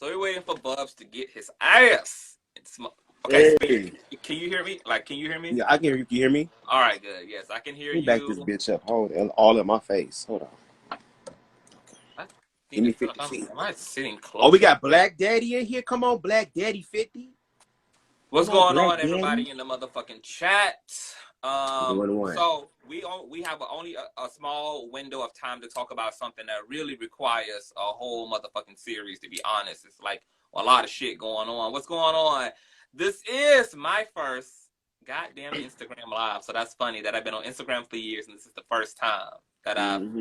So we're waiting for Bubs to get his ass. Okay, Hey. can you hear me? Like, can you hear me? Yeah, I can hear you. Can you hear me? All right, good. Yes, I can hear Let me back this you. bitch up. Hold it. All in my face. Hold on. I Give need me to, 50 feet. am I sitting Oh, we closer? got Black Daddy in here. Come on, Black Daddy 50. What's Come on, going Black on, Daddy. everybody in the motherfucking chat? Going one. So we have only a small window of time to talk about something that really requires a whole motherfucking series. To be honest, it's like a lot of shit going on. What's going on? This is my first goddamn Instagram live, so that's funny that I've been on Instagram for years, and this is the first time that I've ever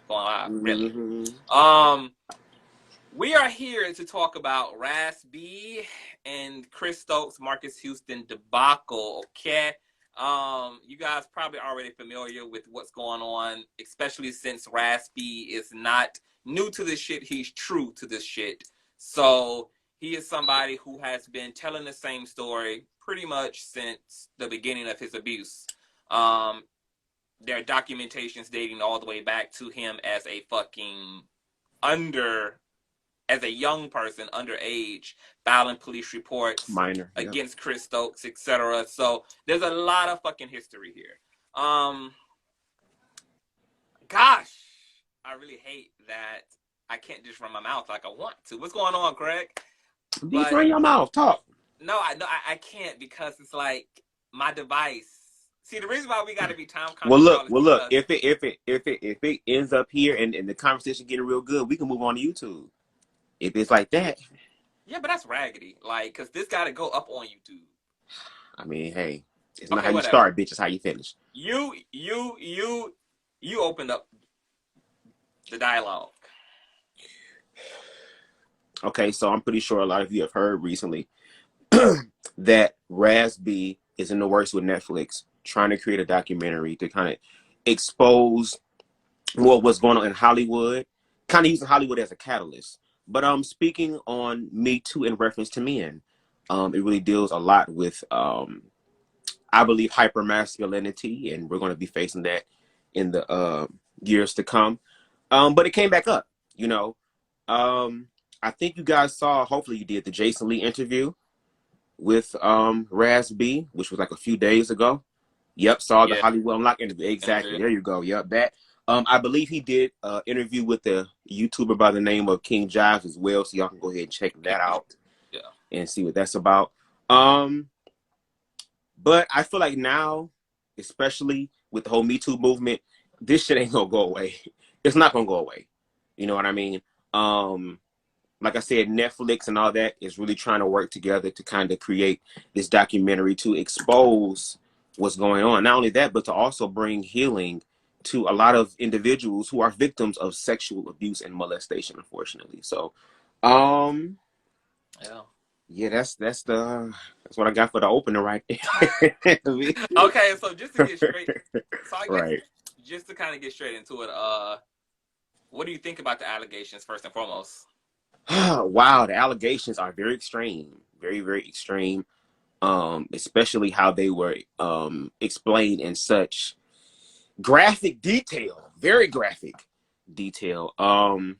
gone live. Really. We are here to talk about RAZ B and Chris Stokes, Marcus Houston debacle. Okay, you guys probably already familiar with what's going on, especially since RAZ B is not new to this shit. He's true to this shit. So he is somebody who has been telling the same story pretty much since the beginning of his abuse. There are documentations dating all the way back to him as a fucking as a young person, underage, filing police reports Minor. against Chris Stokes, etc. So there's a lot of fucking history here. Gosh, I really hate that I can't just run my mouth like I want to. What's going on, Craig? Just run your mouth. Talk. No, I can't because it's like my device. See, the reason why we got to be time conscious. Well, look. If it ends up here and the conversation getting real good, we can move on to YouTube. If it's like that. Yeah, but that's raggedy. Like, because this got to go up on YouTube. I mean, hey, it's not how you start, bitch. It's how you finish. You opened up the dialogue. Okay, so I'm pretty sure a lot of you have heard recently that RAZ B is in the works with Netflix, trying to create a documentary to kind of expose what's going on in Hollywood, kind of using Hollywood as a catalyst. But speaking on Me Too in reference to men, it really deals a lot with, I believe, hypermasculinity, and we're going to be facing that in the years to come. But it came back up, you know. I think you guys saw, hopefully you did, the Jason Lee interview with RAZ B, which was like a few days ago. Yep, saw the Hollywood Unlocked interview. Exactly. There you go. Yep, that. I believe he did an interview with the YouTuber by the name of King Jives as well, so y'all can go ahead and check that out and see what that's about. But I feel like now, especially with the whole Me Too movement, this shit ain't gonna go away. It's not gonna go away. You know what I mean? Like I said, Netflix and all that is really trying to work together to kind of create this documentary to expose what's going on. Not only that, but to also bring healing to a lot of individuals who are victims of sexual abuse and molestation, unfortunately. So, yeah, that's what I got for the opener right there. Okay, so just to get straight, so I guess just to kind of get straight into it, what do you think about the allegations first and foremost? Wow, the allegations are very extreme, very, very extreme. Especially how they were explained in such graphic detail, very graphic detail. A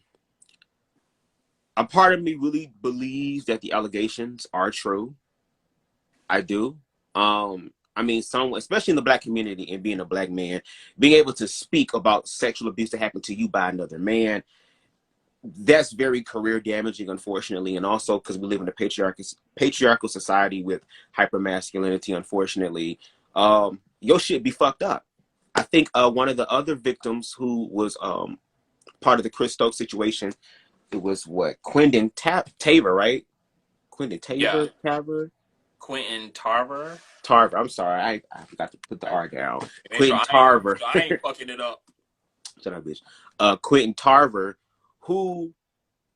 part of me really believes that the allegations are true. I do. I mean, especially in the Black community and being a Black man, being able to speak about sexual abuse that happened to you by another man, that's very career damaging, unfortunately. And also because we live in a patriarchal society with hypermasculinity, unfortunately, your shit be fucked up. I think one of the other victims who was part of the Chris Stokes situation, it was Quentin Tarver, right? Quentin Tarver? Quentin Tarver? Tarver, I'm sorry. I forgot to put the R down. Quentin Tarver. I ain't fucking it up. Shut up, bitch. Quentin Tarver, who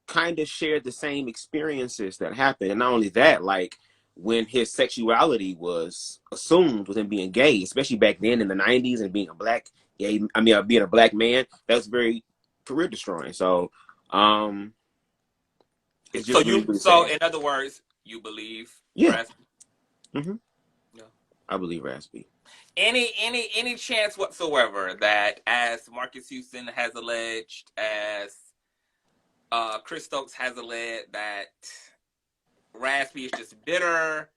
kind of shared the same experiences that happened. And not only that, like when his sexuality was assumed with him being gay, especially back then in the 90s and being a black gay, being a Black man, that was very career destroying. So, it's just so in other words, you believe RAZ B? Yeah. I believe RAZ B. Any chance whatsoever that, as Marcus Houston has alleged, as Chris Stokes has alleged that RAZ B is just bitter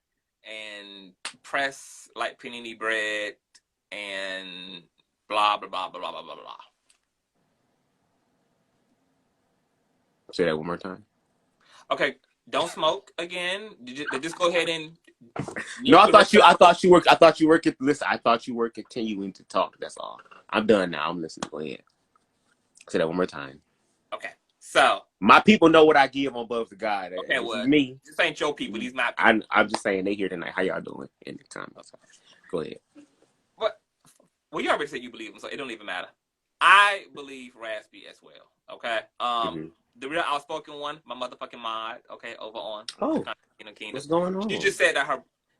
and pressed like panini bread and blah, blah, blah, blah, blah, blah, blah, blah. Say that one more time. Okay, don't smoke again. Just go ahead and... No, I thought you were continuing to talk. That's all. I'm done now. I'm listening. Go ahead. Say that one more time. Okay, so my people know what I give on Above the God. Okay, well, me. This ain't your people. These my people. I'm just saying they here tonight. How y'all doing? In the time. Go ahead. What? Well, you already said you believe him, so it don't even matter. I believe RAZ B as well. Okay. The real outspoken one, my motherfucking mod. Okay, over on. Kingdom. What's going on? She just said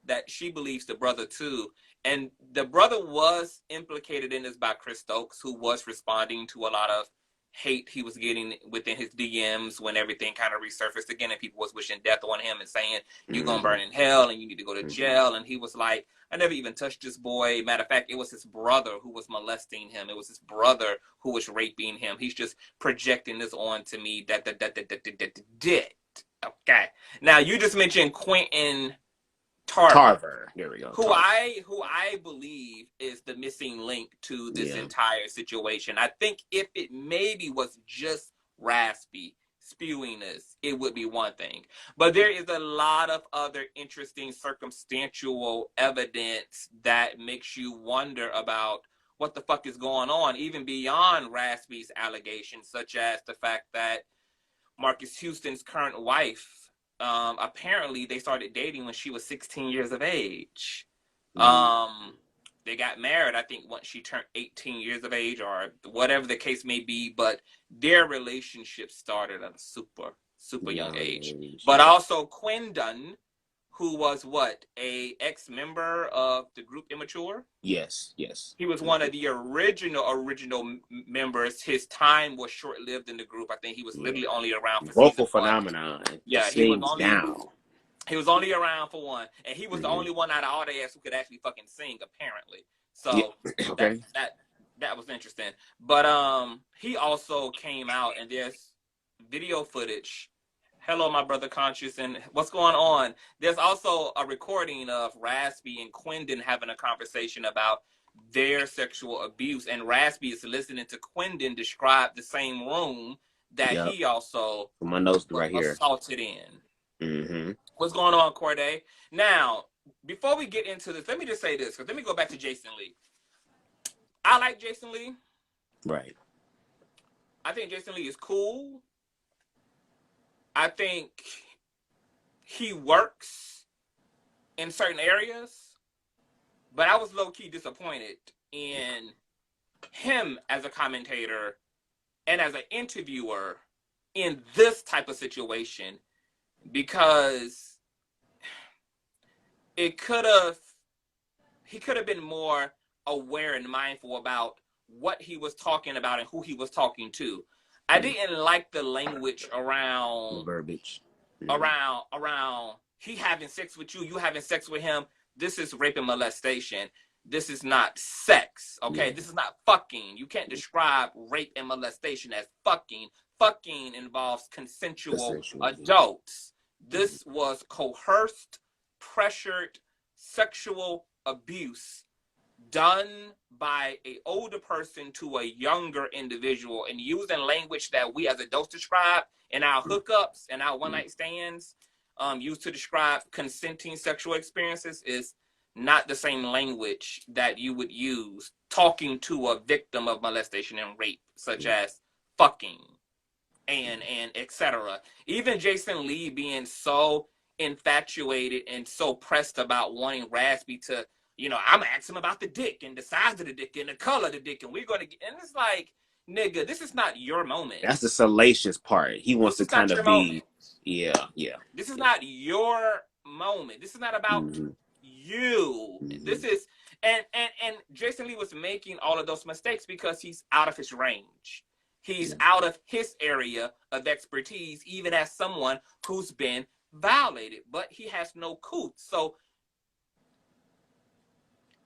that she believes the brother too, and the brother was implicated in this by Chris Stokes, who was responding to a lot of hate he was getting within his DMs when everything kind of resurfaced again, and people was wishing death on him and saying you're gonna burn in hell and you need to go to jail. And he was like, I never even touched this boy. Matter of fact, it was his brother who was molesting him. It was his brother who was raping him. He's just projecting this on to me. That did. Okay. Now you just mentioned Quentin Tarver. There we go. Who I believe is the missing link to this entire situation. I think if it maybe was just RAZ B spewing this, it would be one thing. But there is a lot of other interesting circumstantial evidence that makes you wonder about what the fuck is going on, even beyond RAZ B's allegations, such as the fact that Marcus Houston's current wife, apparently they started dating when she was 16 years of age. They got married, I think, once she turned 18 years of age, or whatever the case may be, but their relationship started at a super young age. But also Quindon, who was a ex-member of the group Immature? Yes. He was one of the original members. His time was short-lived in the group. I think he was literally only around for vocal phenomenon. Yeah, he was only around for one, and he was the only one out of all the ass who could actually fucking sing, apparently. So that was interesting. But he also came out, and there's video footage. Hello, my brother Conscious, and what's going on? There's also a recording of RAZ B and Quindon having a conversation about their sexual abuse, and RAZ B is listening to Quindon describe the same room that he also my notes right here assaulted in. What's going on, Corday? Now, before we get into this, let me just say this, because let me go back to Jason Lee. I like Jason Lee. Right. I think Jason Lee is cool. I think he works in certain areas, but I was low-key disappointed in him as a commentator and as an interviewer in this type of situation, because he could have been more aware and mindful about what he was talking about and who he was talking to. I didn't like the language around the verbiage. Around he having sex with you, you having sex with him. This is rape and molestation. This is not sex. Okay, this is not fucking. You can't describe rape and molestation as fucking. Fucking involves consensual adults. This was coerced, pressured sexual abuse done by an older person to a younger individual, and using language that we as adults describe in our hookups and our one-night stands, used to describe consenting sexual experiences, is not the same language that you would use talking to a victim of molestation and rape, such as fucking and etc. Even Jason Lee being so infatuated and so pressed about wanting RAZ B to, I'm gonna ask him about the dick and the size of the dick and the color of the dick, and we're gonna get, and it's like, nigga, this is not your moment. That's the salacious part. He wants to kind of be, This is not your moment. This is not about you. This is, and Jason Lee was making all of those mistakes because he's out of his range. He's out of his area of expertise, even as someone who's been violated, but he has no couth. So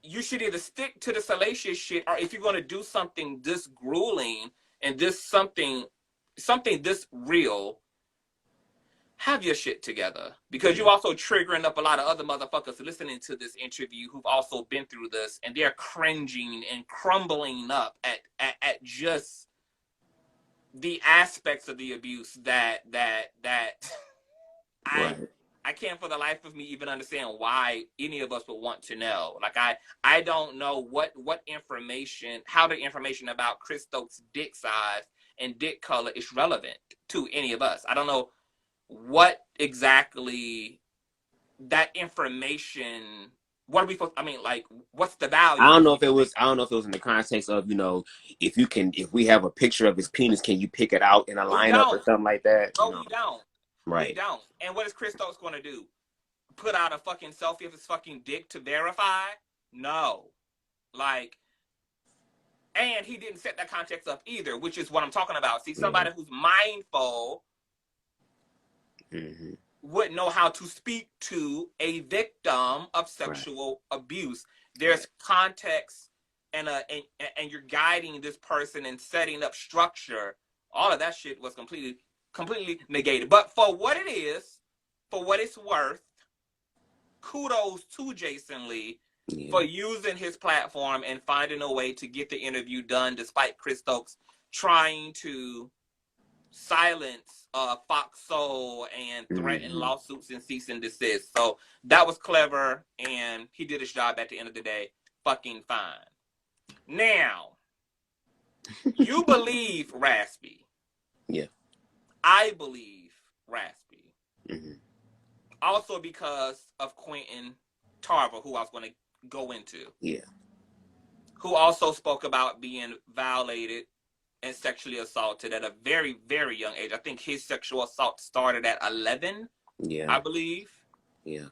you should either stick to the salacious shit, or if you're going to do something this grueling and this something something this real, have your shit together, because you also triggering up a lot of other motherfuckers listening to this interview who've also been through this, and they're cringing and crumbling up at just the aspects of the abuse that Right. I can't for the life of me even understand why any of us would want to know. Like I don't know what information, how the information about Chris Stokes' dick size and dick color is relevant to any of us. I don't know what exactly that information. What are we supposed? I mean, like, what's the value? I don't know if it was. I don't know if it was in the context of, you know, if we have a picture of his penis, can you pick it out in a We lineup or don't. something like that? You No, know. we don't. We Right. don't. And what is Chris Stokes going to do? Put out a fucking selfie of his fucking dick to verify? No. Like, and he didn't set that context up either, which is what I'm talking about. See, somebody who's mindful would know how to speak to a victim of sexual abuse. There's context, and you're guiding this person and setting up structure. All of that shit was completely negated. But for what it is, for what it's worth, kudos to Jason Lee for using his platform and finding a way to get the interview done, despite Chris Stokes trying to silence Fox Soul and threaten lawsuits and cease and desist. So that was clever, and he did his job at the end of the day. Fucking fine. Now, you believe Raspy. Yeah. I believe Raspy. Also because of Quentin Tarver, who I was going to go into. Yeah. Who also spoke about being violated and sexually assaulted at a very, very young age. I think his sexual assault started at 11, I believe. Yeah.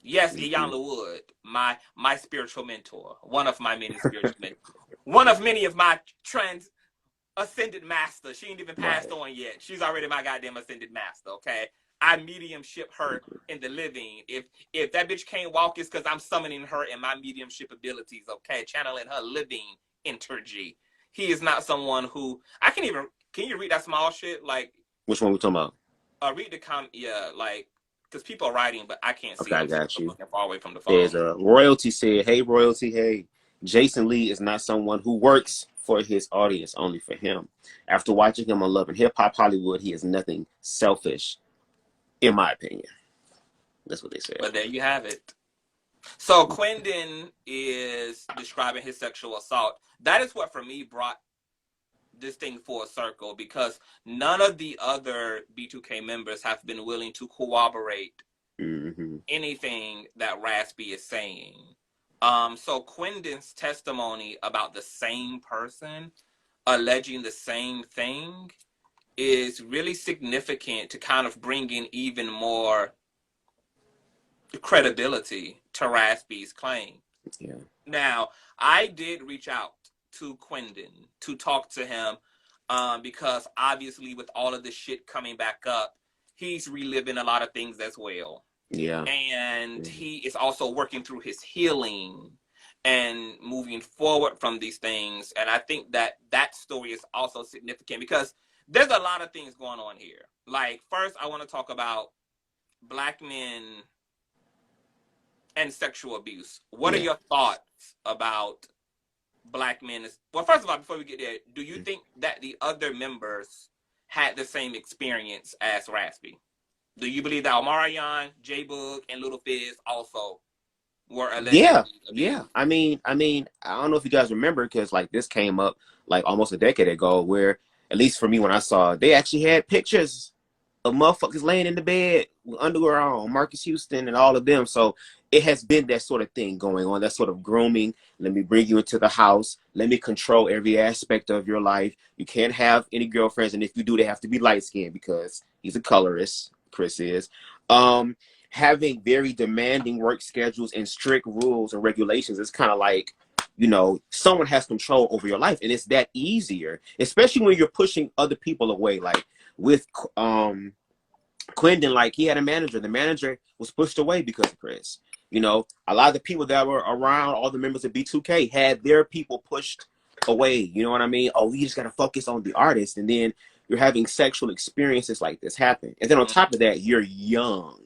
Yes, Iyanla Wood, my spiritual mentor, one of my many spiritual mentors, one of many of my trans ascended master. She ain't even passed on yet. She's already my goddamn ascended master, okay? I mediumship her in the living. If that bitch can't walk, it's because I'm summoning her in my mediumship abilities, okay? Channeling her living energy. He is not someone who I can even. Can you read that small shit? Like, which one we talking about? Read the like, because people are writing, but I can't see. Okay, I I'm got you. looking far away from the phone. There's a Royalty said, "Hey, Royalty, hey, Jason Lee is not someone who works for his audience, only for him. After watching him on Love and Hip Hop Hollywood, he is nothing selfish, in my opinion." That's what they said. But there you have it. So Quentin is describing his sexual assault. That is what, for me, brought this thing full circle, because none of the other B2K members have been willing to corroborate anything that Raspy is saying. So Quentin's testimony about the same person alleging the same thing is really significant to kind of bring in even more credibility to Raspy's claim. Yeah. Now, I did reach out to Quentin to talk to him because obviously with all of this shit coming back up, he's reliving a lot of things as well. Yeah. And he is also working through his healing and moving forward from these things. And I think that that story is also significant because there's a lot of things going on here. Like, first, I want to talk about Black men and sexual abuse. What are your thoughts about Black men? Well, first of all, before we get there, do you think that the other members had the same experience as Raspy? Do you believe that Omarion, J-Boog, and Little Fizz also were allegedly abused? Yeah. I mean, I don't know if you guys remember, because like this came up like almost a decade ago, where at least for me, when I saw it, they actually had pictures of motherfuckers laying in the bed with underwear on, Marcus Houston and all of them. So it has been that sort of thing going on, that sort of grooming. Let me bring you into the house. Let me control every aspect of your life. You can't have any girlfriends, and if you do, they have to be light-skinned because he's a colorist, Chris is. Having very demanding work schedules and strict rules and regulations is kind of like, you know, someone has control over your life, and it's that easier, especially when you're pushing other people away. Like with Quentin, like he had a manager. The manager was pushed away because of Chris. You know, a lot of the people that were around, all the members of B2K, had their people pushed away. You know what I mean? Oh, we just got to focus on the artist. And then you're having sexual experiences like this happen. And then on top of that, you're young.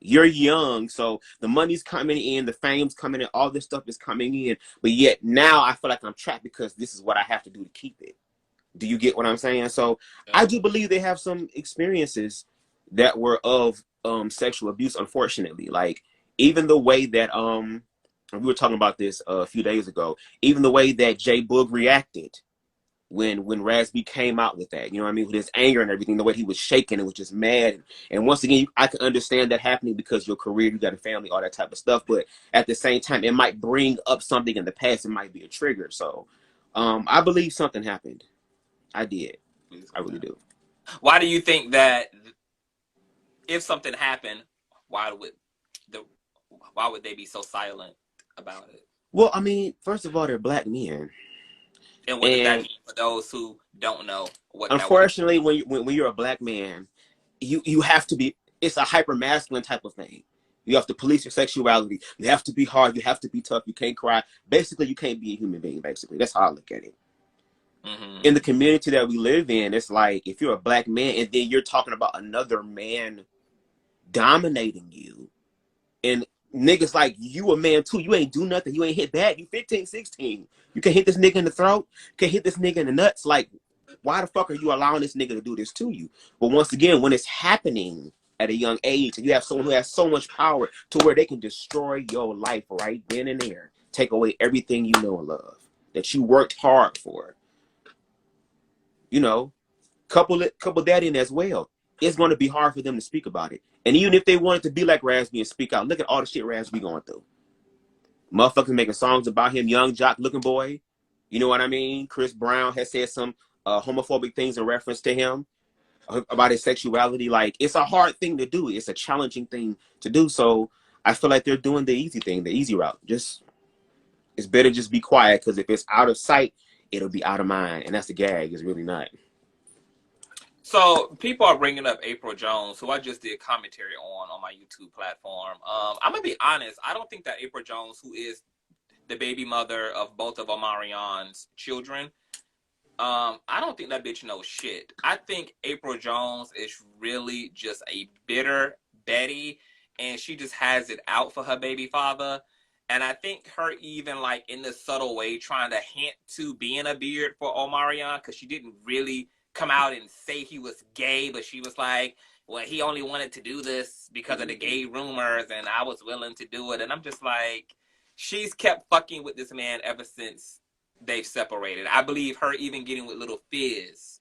You're young, so the money's coming in, the fame's coming in, all this stuff is coming in. But yet now I feel like I'm trapped because this is what I have to do to keep it. Do you get what I'm saying? So I do believe they have some experiences that were of sexual abuse, unfortunately. Like even the way that we were talking about this a few days ago, even the way that J Boog reacted when Razby came out with that, you know what I mean, with his anger and everything, the way he was shaking and was just mad. And once again, I can understand that happening because your career, you got a family, all that type of stuff. But at the same time, it might bring up something in the past. It might be a trigger. So I believe something happened. I did. I really do. Why do you think that if something happened, why would they be so silent about it? Well, I mean, first of all, they're black men. And what does that mean for those who don't know what unfortunately, that would when you're a black man, you have to be, it's a hyper masculine type of thing. You have to police your sexuality. You have to be hard. You have to be tough. You can't cry. Basically, you can't be a human being, basically. That's how I look at it. In the community that we live in, it's like if you're a black man and then you're talking about another man dominating you, and niggas like, you a man too, you ain't do nothing, you ain't hit back, you 15, 16, you can hit this nigga in the throat, you can hit this nigga in the nuts. Like, why the fuck are you allowing this nigga to do this to you? But once again, when it's happening at a young age and you have someone who has so much power to where they can destroy your life right then and there, take away everything you know and love that you worked hard for, you know, couple that in as well, it's going to be hard for them to speak about it. And even if they wanted to be like Razby and speak out, look at all the shit Razby going through. Motherfuckers making songs about him, young jock looking boy. You know what I mean? Chris Brown has said some homophobic things in reference to him about his sexuality. Like, it's a hard thing to do. It's a challenging thing to do. So I feel like they're doing the easy thing, the easy route. Just, it's better just be quiet, because if it's out of sight, it'll be out of mind. And that's the gag. It's really not. So people are bringing up April Jones, who I just did commentary on my YouTube platform. I'm gonna be honest. I don't think that April Jones, who is the baby mother of both of Omarion's children, I don't think that bitch knows shit. I think April Jones is really just a bitter Betty, and she just has it out for her baby father. And I think her even like in this subtle way trying to hint to being a beard for Omarion, because she didn't really come out and say he was gay, but she was like, well, he only wanted to do this because of the gay rumors and I was willing to do it. And I'm just like, she's kept fucking with this man ever since they've separated. I believe her even getting with Little Fizz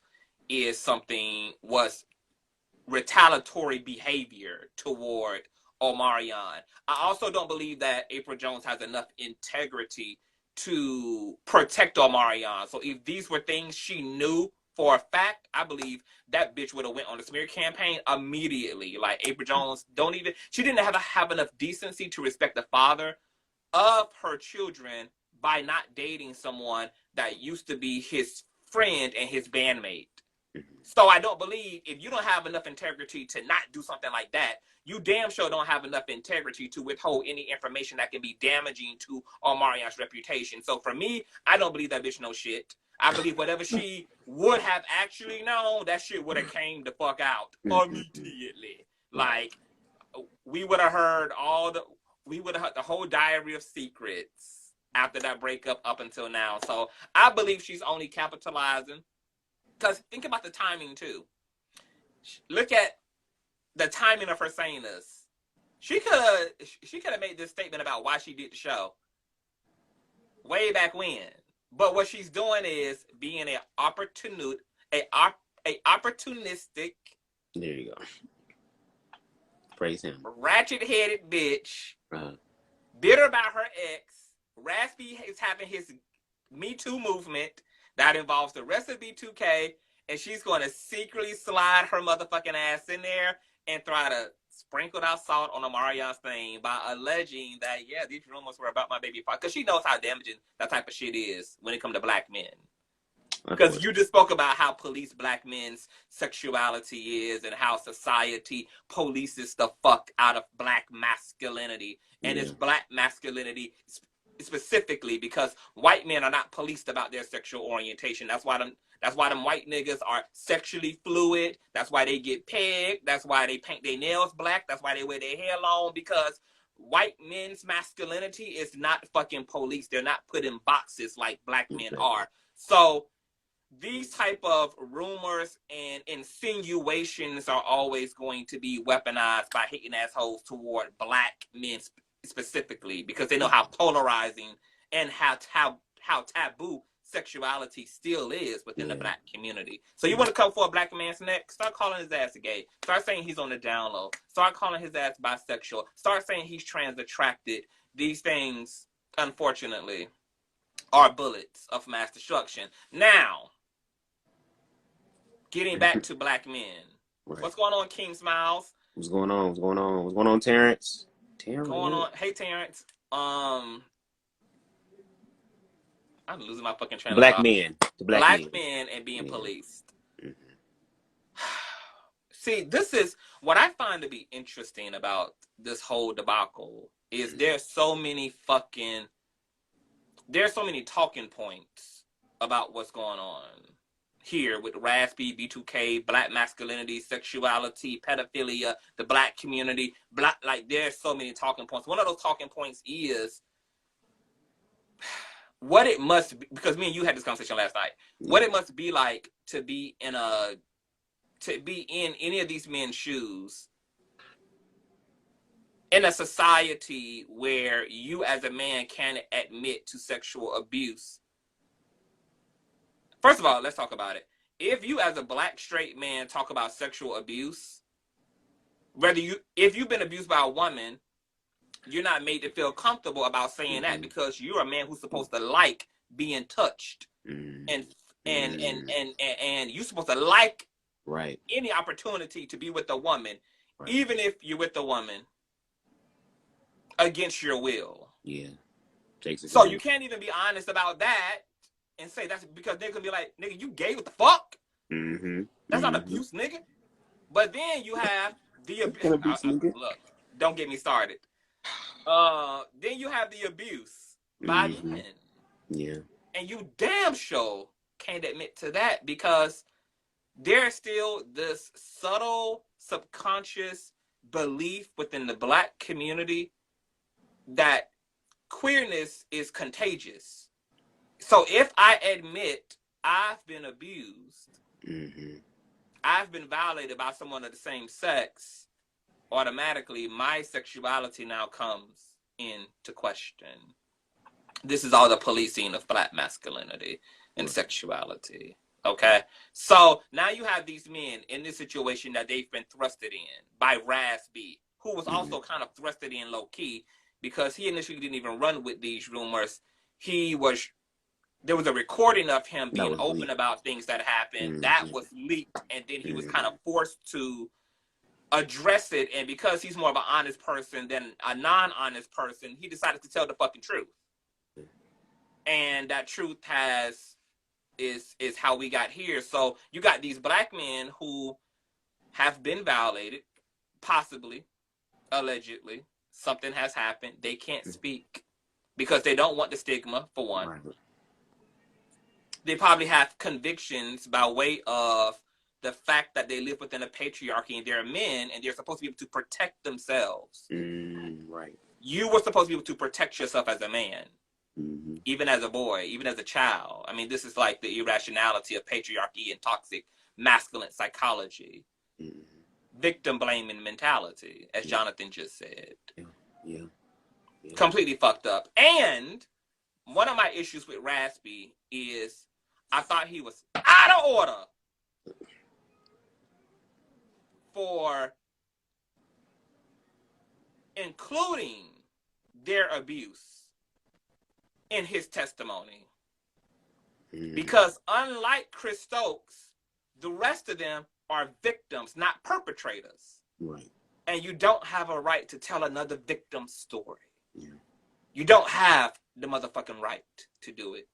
was retaliatory behavior toward Omarion. I also don't believe that April Jones has enough integrity to protect Omarion. So if these were things she knew for a fact, I believe that bitch would have went on the smear campaign immediately. Like, April Jones she didn't have enough decency to respect the father of her children by not dating someone that used to be his friend and his bandmate. So I don't believe, if you don't have enough integrity to not do something like that, you damn sure don't have enough integrity to withhold any information that can be damaging to Omarion's reputation. So for me, I don't believe that bitch knows shit. I believe whatever she would have actually known, that shit would have came the fuck out immediately. Like, we would have heard the whole diary of secrets after that breakup up until now. So I believe she's only capitalizing. Because think about the timing too. Look at the timing of her saying this. She could have made this statement about why she did the show way back when. But what she's doing is being a opportunistic. There you go. Praise him. Ratchet-headed bitch. Bitter about her ex. Razby is having his Me Too movement that involves the rest of B2K, and she's going to secretly slide her motherfucking ass in there and try to sprinkle out salt on Omarion's thing by alleging that, yeah, these rumors were about my baby father. Because she knows how damaging that type of shit is when it comes to black men. Because you just spoke about how police black men's sexuality is and how society polices the fuck out of black masculinity. And it's black masculinity specifically because white men are not policed about their sexual orientation. That's why That's why them white niggas are sexually fluid. That's why they get pegged. That's why they paint their nails black. That's why they wear their hair long, because white men's masculinity is not fucking police. They're not put in boxes like black men are. So these type of rumors and insinuations are always going to be weaponized by hating assholes toward black men specifically, because they know how polarizing and how taboo sexuality still is within the black community. So you want to come for a black man's neck? Start calling his ass gay. Start saying he's on the down low. Start calling his ass bisexual. Start saying he's trans attracted. These things, unfortunately, are bullets of mass destruction. Now, getting back to black men. Right. What's going on, King Smiles? What's going on? What's going on? What's going on, Terrence? What's going on? Hey, Terrence. I'm losing my fucking train of thought. Men. The black men and being policed. See, this is what I find to be interesting about this whole debacle is there's so many talking points about what's going on here with RAZ B2K, black masculinity, sexuality, pedophilia, the black community, like there's so many talking points. One of those talking points is what it must be, because me and you had this conversation last night, what it must be like to be in any of these men's shoes in a society where you as a man can't admit to sexual abuse. First of all, let's talk about it. If you as a black straight man talk about sexual abuse, if you've been abused by a woman, you're not made to feel comfortable about saying that, because you're a man who's supposed to like being touched, and you're supposed to like any opportunity to be with a woman, even if you're with a woman against your will. So you can't even be honest about that and say that's because they're gonna be like, nigga, you gay? What the fuck? That's not abuse, nigga. But then you have the abuse. Look, don't get me started. Then you have the abuse by men. And you damn sure can't admit to that, because there's still this subtle subconscious belief within the black community that queerness is contagious. So if I admit I've been abused, I've been violated by someone of the same sex, automatically my sexuality now comes into question. This is all the policing of black masculinity and sexuality. Okay, so now you have these men in this situation that they've been thrusted in by RAZ B, who was also kind of thrusted in low key, because he initially didn't even run with these rumors. There was a recording of him being open about things that happened that was leaked, and then he was kind of forced to address it. And because he's more of an honest person than a non-honest person, he decided to tell the fucking truth. And that truth is how we got here. So you got these black men who have been violated, possibly, allegedly. Something has happened. They can't speak because they don't want the stigma, for one. They probably have convictions by way of the fact that they live within a patriarchy and they're men and they're supposed to be able to protect themselves. You were supposed to be able to protect yourself as a man, even as a boy, even as a child. I mean, this is like the irrationality of patriarchy and toxic masculine psychology. Victim blaming mentality, as Jonathan just said. Completely fucked up. And one of my issues with RAZ B is I thought he was out of order for including their abuse in his testimony. Because unlike Chris Stokes, the rest of them are victims, not perpetrators. And you don't have a right to tell another victim's story. You don't have the motherfucking right to do it.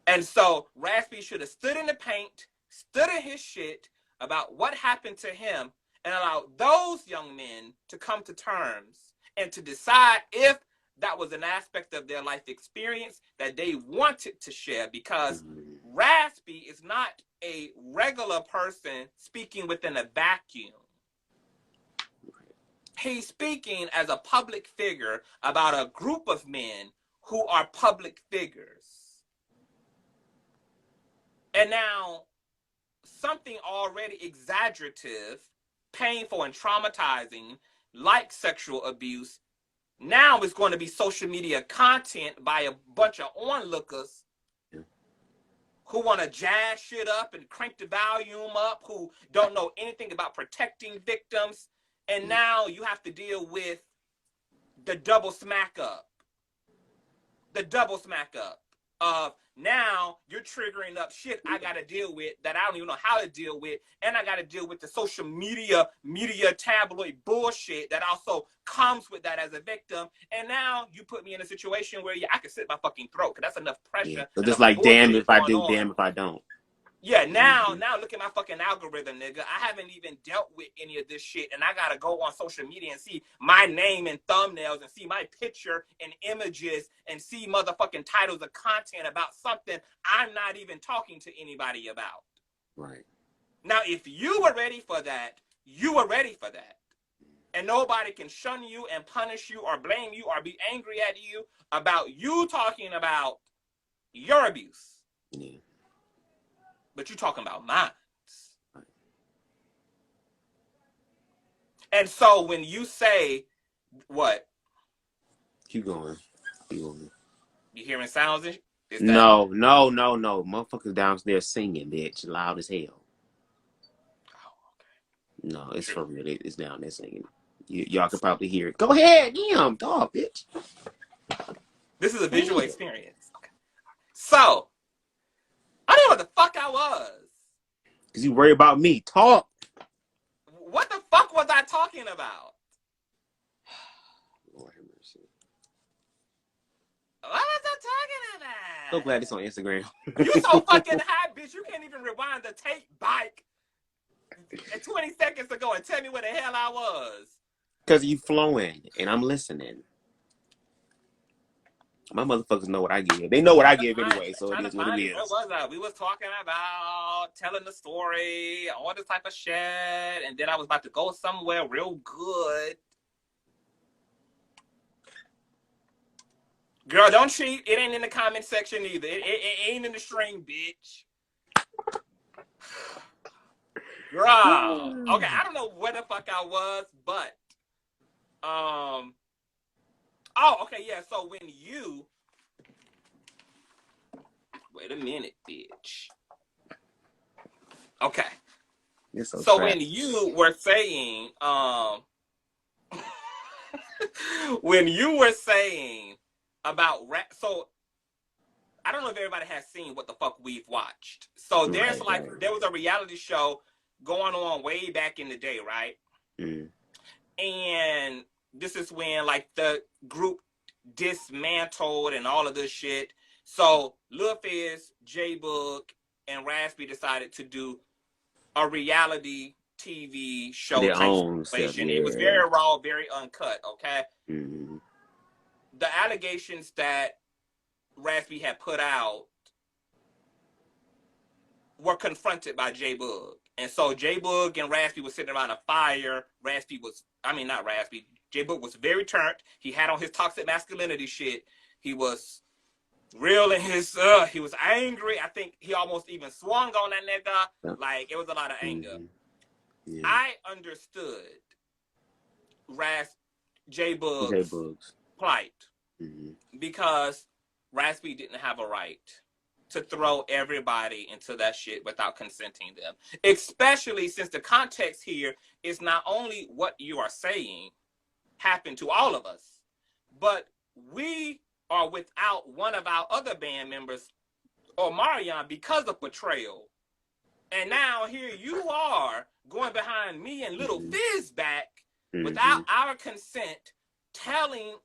And so RAZ B should have stood in the paint, stood in his shit about what happened to him, and allowed those young men to come to terms and to decide if that was an aspect of their life experience that they wanted to share. Because Raspy is not a regular person speaking within a vacuum. He's speaking as a public figure about a group of men who are public figures. And now, something already exaggerative, painful, and traumatizing, like sexual abuse, now is going to be social media content by a bunch of onlookers who want to jazz shit up and crank the volume up, who don't know anything about protecting victims. And now you have to deal with the double smack up. The double smack up of now you're triggering up shit I got to deal with that I don't even know how to deal with. And I got to deal with the social media tabloid bullshit that also comes with that as a victim. And now you put me in a situation where I can slit my fucking throat because that's enough pressure. Yeah. So just like, damn if I do, damn if I don't. Yeah, now look at my fucking algorithm, nigga. I haven't even dealt with any of this shit, and I gotta go on social media and see my name and thumbnails and see my picture and images and see motherfucking titles of content about something I'm not even talking to anybody about. Right. Now, if you were ready for that, you were ready for that. And nobody can shun you and punish you or blame you or be angry at you about you talking about your abuse. Yeah. But you're talking about mine. And so when you say, what? Keep going. Keep going. You hearing sounds? No. Motherfuckers downstairs singing, bitch, loud as hell. Oh, okay. No, it's for real. It's down there singing. Y'all can probably hear it. Go ahead, damn, dog, bitch. This is a visual experience. Okay. So, I don't know what the fuck I was. Because you worry about me. Talk. What the fuck was I talking about? Lord have mercy. What was I talking about? So glad it's on Instagram. You so fucking high, bitch. You can't even rewind the tape back 20 seconds ago and tell me where the hell I was. Because you flowing and I'm listening. My motherfuckers know what I give. They know what I give anyway, so it is what it is. Where was I? We was talking about telling the story, all this type of shit, and then I was about to go somewhere real good. Girl, don't cheat. It ain't in the comment section either. It ain't in the stream, bitch. Girl. Okay, I don't know where the fuck I was, but oh, okay, yeah. So when you wait a minute, bitch. Okay. So when you were saying, when you were saying about so I don't know if everybody has seen what the fuck we've watched. So there's there was a reality show going on way back in the day, right? Mm. And this is when like the group dismantled and all of this shit. So Lil Fizz, J-Book, and Raspy decided to do a reality TV show type situation. It was very raw, very uncut, okay? Mm-hmm. The allegations that Raspy had put out were confronted by J-Book. And so J-Book and Raspy was sitting around a fire. J-Book was very turned. He had on his toxic masculinity shit. He was real in his, he was angry. I think he almost even swung on that nigga. Like, it was a lot of anger. Yeah. I understood J-Book's plight because Raspy didn't have a right to throw everybody into that shit without consenting them. Especially since the context here is not only what you are saying happened to all of us, but we are without one of our other band members, Omarion, because of betrayal. And now here you are going behind me and Little Fizz back without our consent, telling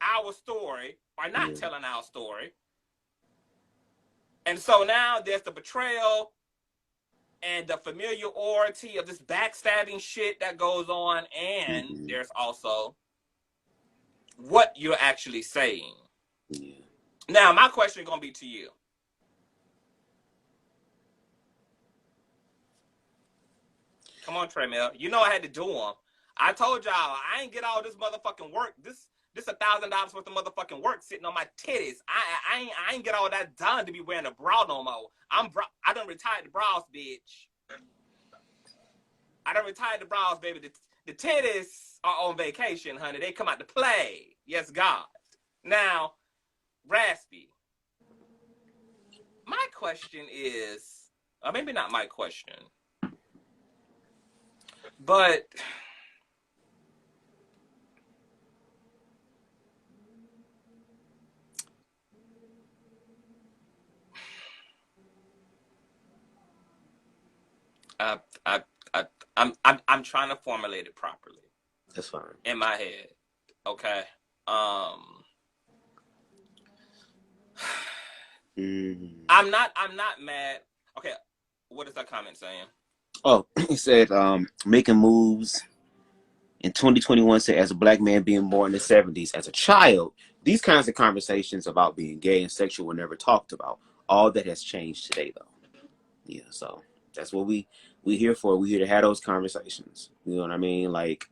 our story or not telling our story. And so now there's the betrayal and the familiarity of this backstabbing shit that goes on. And there's also what you're actually saying. Now, my question is going to be to you. Come on, Tremel. You know I had to do them. I told y'all I ain't get all this motherfucking work. This $1,000 worth of motherfucking work sitting on my titties. I ain't get all that done to be wearing a bra no more. I done retired the bras, bitch. I done retired the bras, baby. The titties are on vacation, honey. They come out to play. Yes, God. Now, Raspy. My question is, or maybe not my question, but I'm trying to formulate it properly. That's fine. In my head. Okay. I'm not mad. Okay. What is that comment saying? Oh, he said making moves in 2021 said as a black man being born in the 70s as a child, these kinds of conversations about being gay and sexual were never talked about. All that has changed today though. Yeah, so that's what we here for. We here to have those conversations. You know what I mean? Like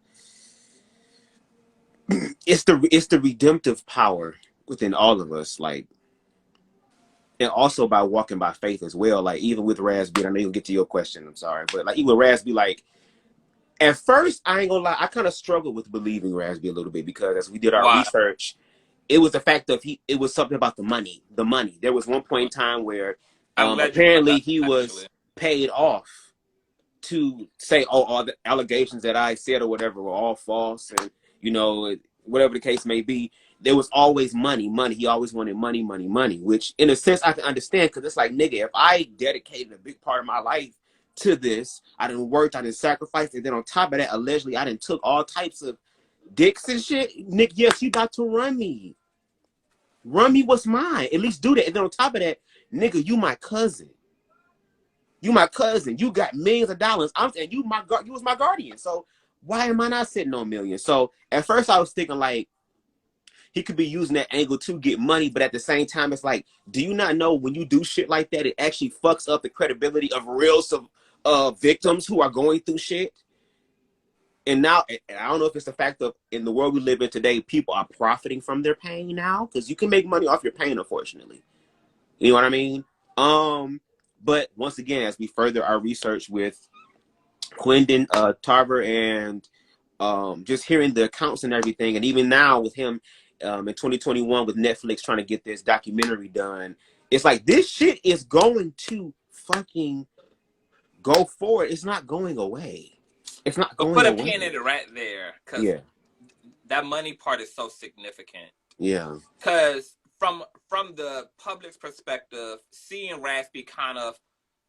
it's the redemptive power within all of us, like, and also by walking by faith as well. Like even with Raspy, I know you'll get to your question, I'm sorry, but like even with Raspy, like at first I ain't gonna lie, I kind of struggled with believing Raspy a little bit because as we did our research, it was the fact of it was something about the money. There was one point in time where apparently he was paid off to say, oh, all the allegations that I said or whatever were all false, and you know, whatever the case may be, there was always money. He always wanted money, which in a sense I can understand because it's like, nigga, if I dedicated a big part of my life to this, I done worked, I done sacrificed, and then on top of that, allegedly, I done took all types of dicks and shit. Nick, yes, you got to run me. Run me what's mine. At least do that. And then on top of that, nigga, you my cousin. You my cousin. You got millions of dollars. I'm saying you was my guardian. So why am I not sitting on millions? So at first I was thinking like he could be using that angle to get money, but at the same time, it's like, do you not know when you do shit like that, it actually fucks up the credibility of real victims who are going through shit? And now, and I don't know if it's the fact of in the world we live in today, people are profiting from their pain now because you can make money off your pain, unfortunately. You know what I mean? But once again, as we further our research with Quindon Tarver and just hearing the accounts and everything, and even now with him in 2021 with Netflix trying to get this documentary done, it's like this shit is going to fucking go forward. It's not going away. It's not going away. Put a pin in it right there, because that money part is so significant. Yeah. Because from the public's perspective, seeing Raspy kind of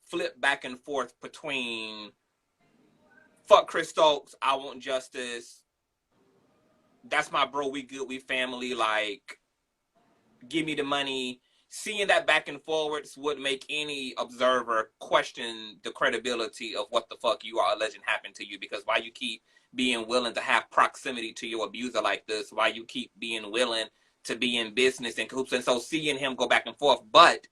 flip back and forth between fuck Chris Stokes, I want justice, that's my bro, we good, we family, like, give me the money. Seeing that back and forwards would make any observer question the credibility of what the fuck you are alleging happened to you, because why you keep being willing to have proximity to your abuser like this, why you keep being willing to be in business and cahoots. And so seeing him go back and forth, but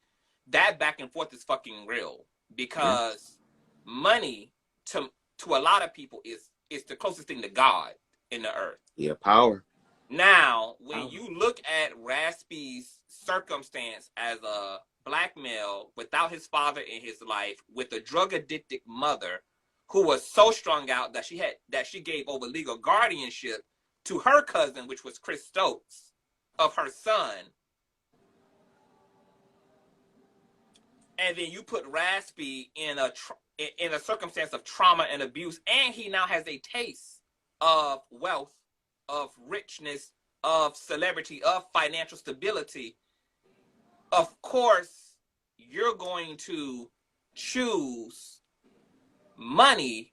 that back and forth is fucking real, because money to a lot of people is the closest thing to God in the earth. Yeah, power. Now, when you look at Raspy's circumstance as a black male without his father in his life, with a drug addicted mother who was so strung out that she gave over legal guardianship to her cousin, which was Chris Stokes, of her son. And then you put Raspy in a circumstance of trauma and abuse, and he now has a taste of wealth, of richness, of celebrity, of financial stability. Of course, you're going to choose money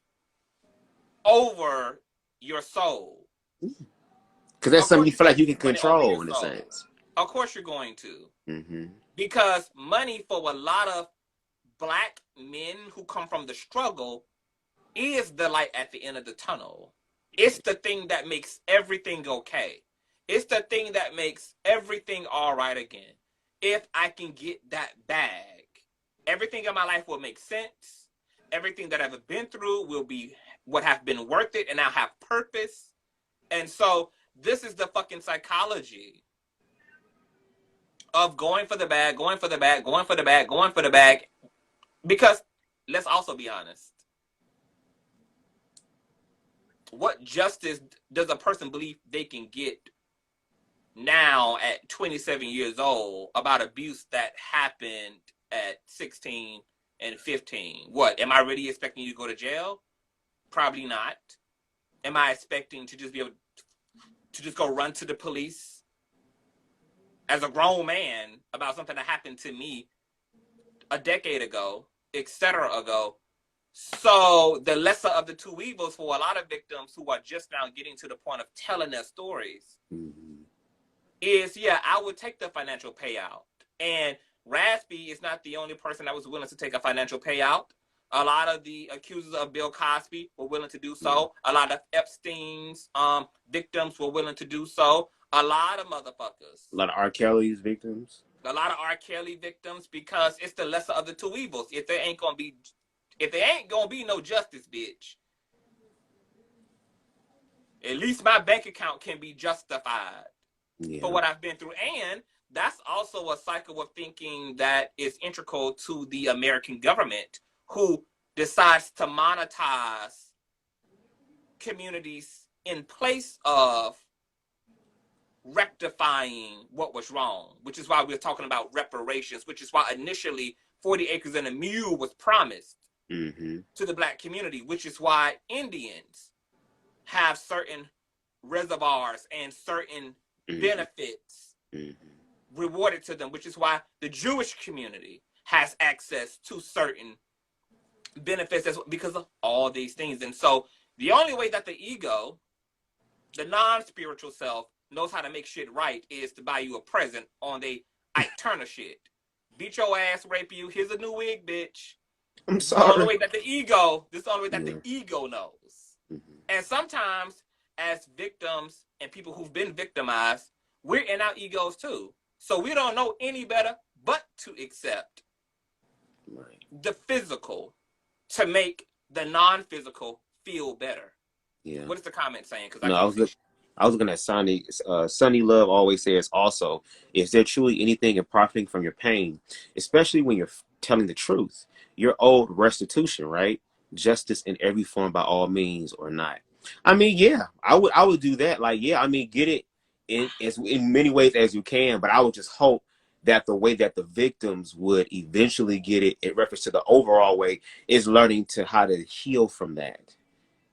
over your soul. Because that's something you feel like you can control in a sense. Of course you're going to. Mm-hmm. Because money for a lot of black men who come from the struggle is the light at the end of the tunnel. It's the thing that makes everything okay. It's the thing that makes everything all right again. If I can get that bag, everything in my life will make sense. everything that I've been through would have been worth it, and I'll have purpose. And so this is the fucking psychology of going for the bag, going for the bag, going for the bag, going for the bag. Because let's also be honest. What justice does a person believe they can get now at 27 years old about abuse that happened at 16 and 15? What, am I really expecting you to go to jail? Probably not. Am I expecting to just be able to just go run to the police as a grown man about something that happened to me a decade ago, etc. ago? So the lesser of the two evils for a lot of victims who are just now getting to the point of telling their stories is, yeah, I would take the financial payout. And Raspy is not the only person that was willing to take a financial payout. A lot of the accusers of Bill Cosby were willing to do so. A lot of Epstein's victims were willing to do so. A lot of motherfuckers. A lot of R. Kelly's victims. A lot of R. Kelly victims, because it's the lesser of the two evils. If there ain't gonna be no justice, bitch, at least my bank account can be justified for what I've been through. And that's also a cycle of thinking that is integral to the American government, who decides to monetize communities in place of rectifying what was wrong, which is why we're talking about reparations, which is why initially 40 acres and a mule was promised to the Black community, which is why Indians have certain reservoirs and certain benefits rewarded to them, which is why the Jewish community has access to certain benefits because of all these things. And so the only way that the ego, the non-spiritual self, knows how to make shit right is to buy you a present on the Ike Turner shit. Beat your ass, rape you, here's a new wig, bitch. I'm sorry. This is the only way that the ego knows. And sometimes as victims and people who've been victimized, we're in our egos too. So we don't know any better but to accept the physical to make the non-physical feel better. Yeah. What is the comment saying? No, I was looking at Sonny. Sonny Love always says also, is there truly anything in profiting from your pain, especially when you're telling the truth? You're owed restitution, right? Justice in every form by all means or not. I mean, yeah, I would do that. Like, yeah, I mean, get it in many ways as you can, but I would just hope that the way that the victims would eventually get it in reference to the overall way is learning to how to heal from that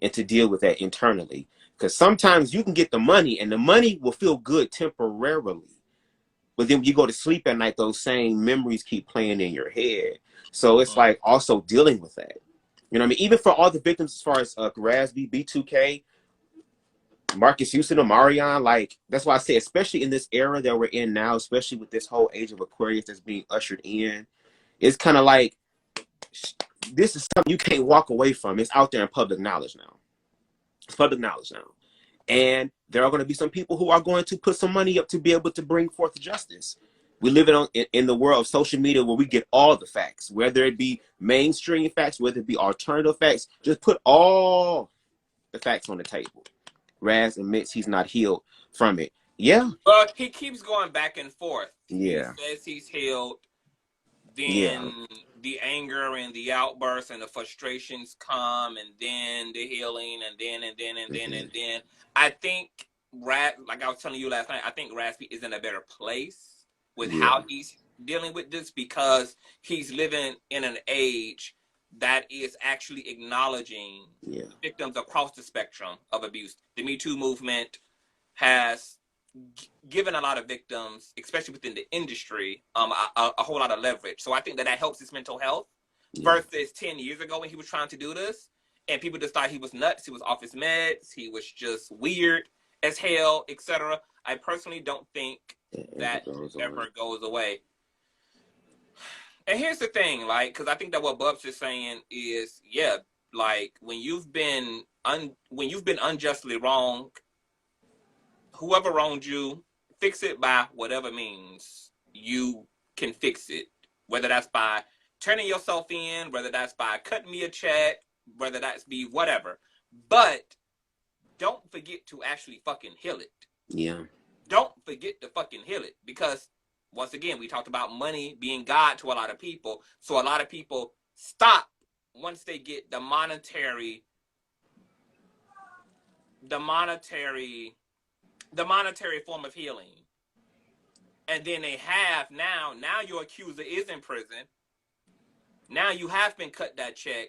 and to deal with that internally. Because sometimes you can get the money and the money will feel good temporarily, but then when you go to sleep at night, those same memories keep playing in your head. So it's like also dealing with that. You know what I mean? Even for all the victims, as far as RAZ B2K, Marcus Houston, Omarion, like, that's why I say, especially in this era that we're in now, especially with this whole age of Aquarius that's being ushered in, it's kind of like, this is something you can't walk away from. It's out there in public knowledge now. It's public knowledge now. And there are going to be some people who are going to put some money up to be able to bring forth justice. We live in the world of social media where we get all the facts, whether it be mainstream facts, whether it be alternative facts. Just put all the facts on the table. Raz admits he's not healed from it. Yeah. But he keeps going back and forth. Yeah. He says he's healed. Then the anger and the outbursts and the frustrations come, and then the healing, and then. I think like I was telling you last night, I think Raspy is in a better place with how he's dealing with this, because he's living in an age that is actually acknowledging victims across the spectrum of abuse. The Me Too movement has given a lot of victims, especially within the industry, a whole lot of leverage. So I think that helps his mental health versus 10 years ago when he was trying to do this and people just thought he was nuts, he was off his meds, he was just weird as hell, etc. I personally don't think that ever goes away. And here's the thing, like, because I think that what Bubs is saying is, yeah, like when you've been unjustly wronged, whoever wronged you, fix it by whatever means you can fix it. Whether that's by turning yourself in, whether that's by cutting me a check, whether that's be whatever. But don't forget to actually fucking heal it. Yeah. Don't forget to fucking heal it. Because, once again, we talked about money being God to a lot of people. So a lot of people stop once they get the monetary form of healing. And then they have now your accuser is in prison. Now you have been cut that check,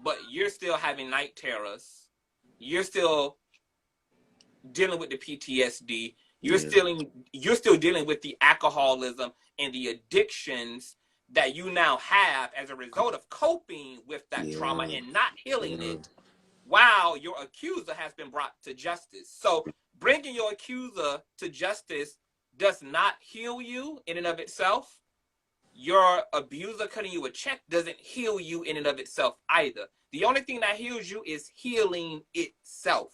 but you're still having night terrors. You're still dealing with the PTSD. You're still dealing with the alcoholism and the addictions that you now have as a result of coping with that trauma and not healing it, while your accuser has been brought to justice. So bringing your accuser to justice does not heal you in and of itself. Your abuser cutting you a check doesn't heal you in and of itself either. The only thing that heals you is healing itself.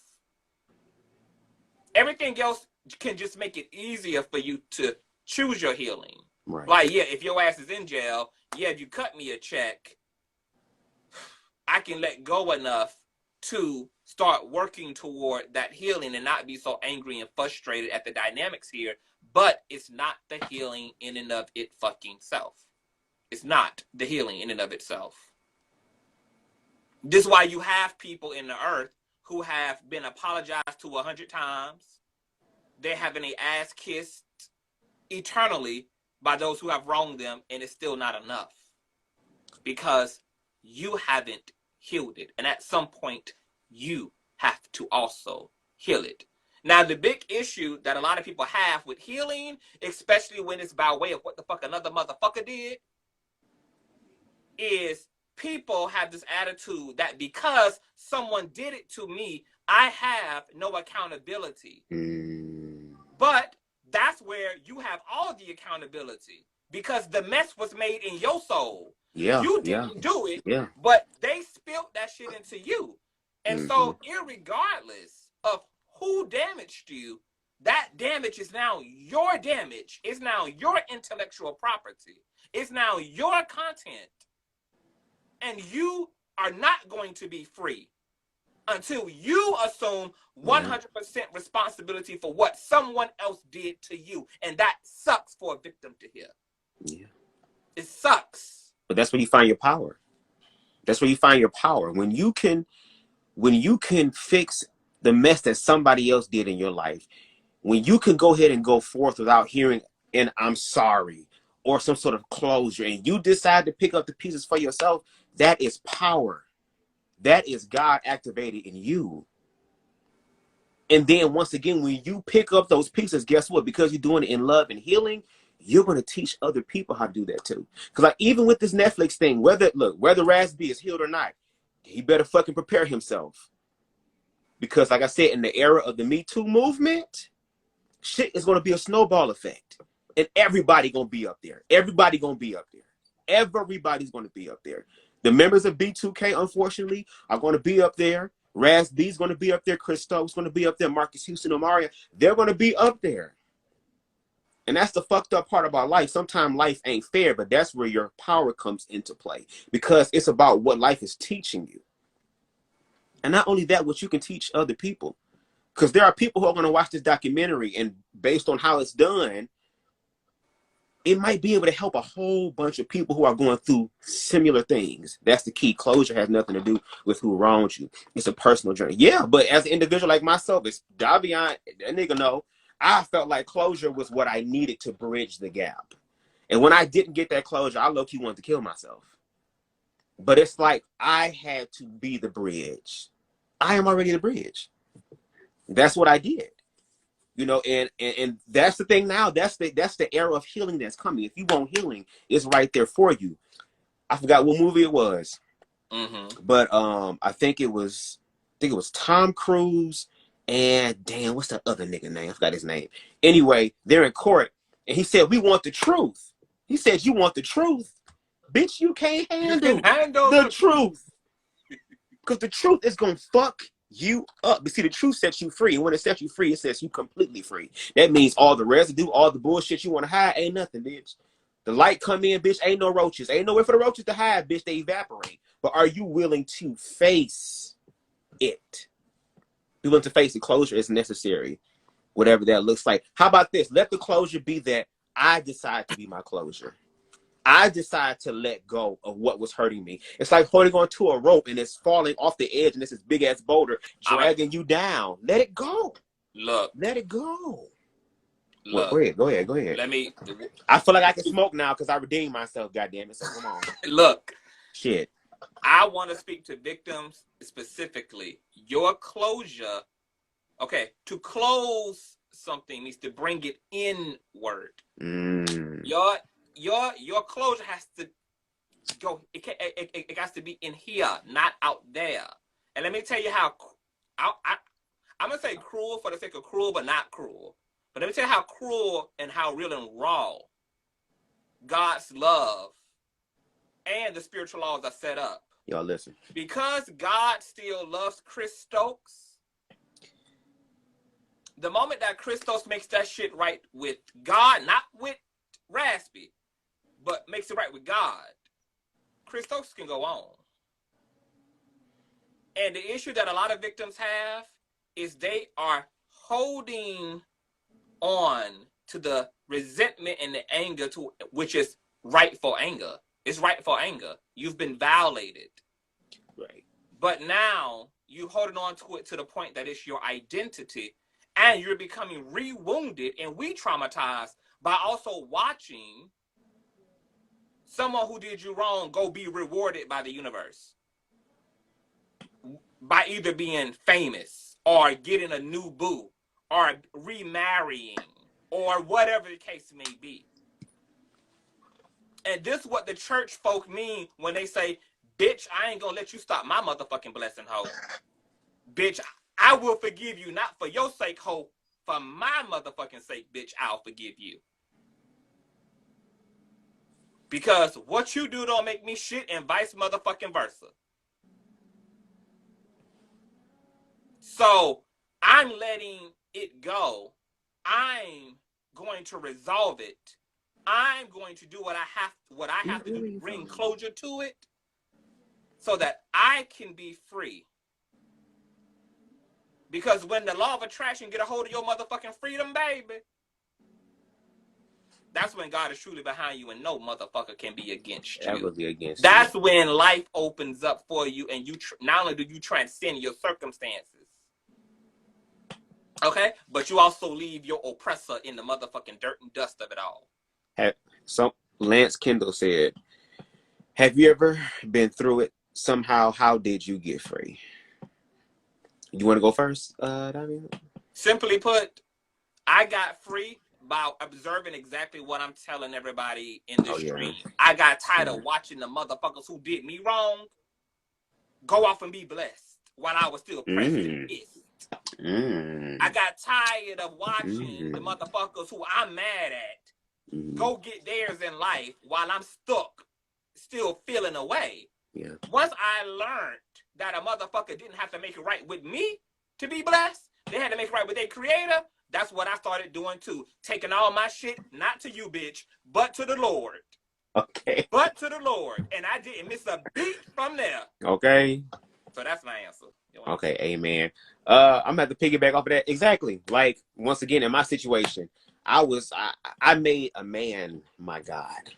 Everything else can just make it easier for you to choose your healing. Right. Like, yeah, if your ass is in jail, yeah, if you cut me a check, I can let go enough to start working toward that healing and not be so angry and frustrated at the dynamics here. But it's not the healing in and of it fucking self. It's not the healing in and of itself. This is why you have people in the earth who have been apologized to 100 times. They're having their ass kissed eternally by those who have wronged them, and it's still not enough. Because you haven't healed it. And at some point, you have to also heal it. Now, the big issue that a lot of people have with healing, especially when it's by way of what the fuck another motherfucker did, is people have this attitude that because someone did it to me, I have no accountability. But that's where you have all the accountability, because the mess was made in your soul. Yeah, you didn't do it, yeah. but they spilled that shit into you. And so, irregardless of who damaged you, that damage is now your damage. It's now your intellectual property. It's now your content. And you are not going to be free until you assume 100% responsibility for what someone else did to you. And that sucks for a victim to hear. Yeah. It sucks. But that's where you find your power. That's where you find your power. When you can fix the mess that somebody else did in your life, when you can go ahead and go forth without hearing an I'm sorry or some sort of closure, and you decide to pick up the pieces for yourself, that is power. That is God activated in you. And then once again, when you pick up those pieces, guess what? Because you're doing it in love and healing, you're going to teach other people how to do that too. Because like even with this Netflix thing, whether RAZ B is healed or not, he better fucking prepare himself. Because like I said, in the era of the Me Too movement, shit is going to be a snowball effect. And everybody going to be up there. Everybody going to be up there. Everybody's going to be up there. The members of B2K, unfortunately, are going to be up there. RAZ B is going to be up there. Chris Stokes is going to be up there. Marcus Houston, Omaria, they're going to be up there. And that's the fucked up part about life. Sometimes life ain't fair, but that's where your power comes into play. Because it's about what life is teaching you. And not only that, what you can teach other people. Because there are people who are going to watch this documentary, and based on how it's done, it might be able to help a whole bunch of people who are going through similar things. That's the key. Closure has nothing to do with who wronged you. It's a personal journey. Yeah, but as an individual like myself, it's Davion, that nigga know, I felt like closure was what I needed to bridge the gap. And when I didn't get that closure, I low-key wanted to kill myself. But it's like I had to be the bridge. I am already the bridge. That's what I did. You know, and that's the thing now. That's the era of healing that's coming. If you want healing, it's right there for you. I forgot what movie it was. But I think it was Tom Cruise and damn, what's the other nigga name? I forgot his name. Anyway, they're in court and he said, "We want the truth." He said, "You want the truth? Bitch, you can't handle the truth." Because the truth is gonna fuck you up. But see, the truth sets you free. And when it sets you free, it sets you completely free. That means all the residue, all the bullshit you want to hide ain't nothing, bitch. The light come in, bitch, ain't no roaches. Ain't nowhere for the roaches to hide, bitch. They evaporate. But are you willing to face it? Be willing to face the closure is necessary, whatever that looks like. How about this? Let the closure be that I decide to be my closure. I decide to let go of what was hurting me. It's like holding onto a rope and it's falling off the edge and it's this big ass boulder dragging you down. Let it go. Look. Let it go. Look. Well, go ahead. Let me. I feel like I can smoke now because I redeemed myself, goddamn it. So come on. Look. Shit. I want to speak to victims specifically. Your closure, okay, to close something needs to bring it inward. Your closure has to go. It has to be in here, not out there. And let me tell you how. I'm gonna say cruel for the sake of cruel, but not cruel. But let me tell you how cruel and how real and raw God's love and the spiritual laws are set up. Y'all listen. Because God still loves Chris Stokes, the moment that Chris Stokes makes that shit right with God, not with Raspy, but makes it right with God, Chris Stokes can go on. And the issue that a lot of victims have is they are holding on to the resentment and the anger, to which is rightful anger. It's rightful anger. You've been violated. Right. But now you're holding on to it to the point that it's your identity, and you're becoming re-wounded and re-traumatized by also watching someone who did you wrong go be rewarded by the universe. By either being famous or getting a new boo or remarrying or whatever the case may be. And this is what the church folk mean when they say, bitch, I ain't gonna let you stop my motherfucking blessing, ho. Bitch, I will forgive you, not for your sake, ho. For my motherfucking sake, bitch, I'll forgive you. Because what you do don't make me shit and vice motherfucking versa. So I'm letting it go. I'm going to resolve it. I'm going to do what I have to do to bring closure to it so that I can be free. Because when the law of attraction get a hold of your motherfucking freedom, baby, that's when God is truly behind you and no motherfucker can be against you. Ever be against that's you. When life opens up for you and you not only do you transcend your circumstances, okay, but you also leave your oppressor in the motherfucking dirt and dust of it all. Lance Kendall said, have you ever been through it somehow? How did you get free? You want to go first, Damian? Simply put, I got free by observing exactly what I'm telling everybody in this stream. I got tired of watching the motherfuckers who did me wrong go off and be blessed while I was still pressed and pissed. I got tired of watching the motherfuckers who I'm mad at go get theirs in life while I'm stuck, still feeling away. Yeah. Once I learned that a motherfucker didn't have to make it right with me to be blessed, they had to make it right with their creator. That's what I started doing too. Taking all my shit, not to you, bitch, but to the Lord. Okay. But to the Lord. And I didn't miss a beat from there. Okay. So that's my answer. Okay, amen. I'm gonna have to piggyback off of that. Exactly. Like, once again, in my situation, I made a man my God.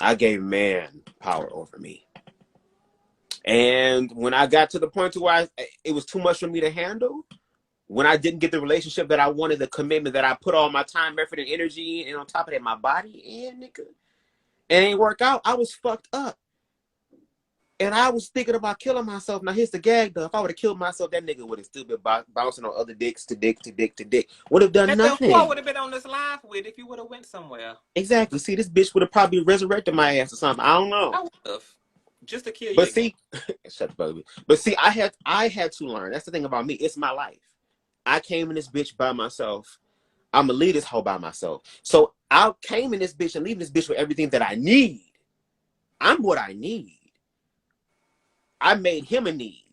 I gave man power over me. And when I got to the point to where it was too much for me to handle, when I didn't get the relationship that I wanted, the commitment that I put all my time, effort, and energy in, and on top of that, my body in, nigga, it ain't work out. I was fucked up. And I was thinking about killing myself. Now, here's the gag, though. If I would have killed myself, that nigga would have still been bouncing on other dicks to dick to dick to dick. Would have done nothing. Who I would have been on this live with if you would have went somewhere. Exactly. See, this bitch would have probably resurrected my ass or something. I don't know. I would have. Just to kill you. But see, shut the fuck up. But see, I had to learn. That's the thing about me. It's my life. I came in this bitch by myself. I'm going to leave this hoe by myself. So I came in this bitch and leaving this bitch with everything that I need. I'm what I need. I made him a need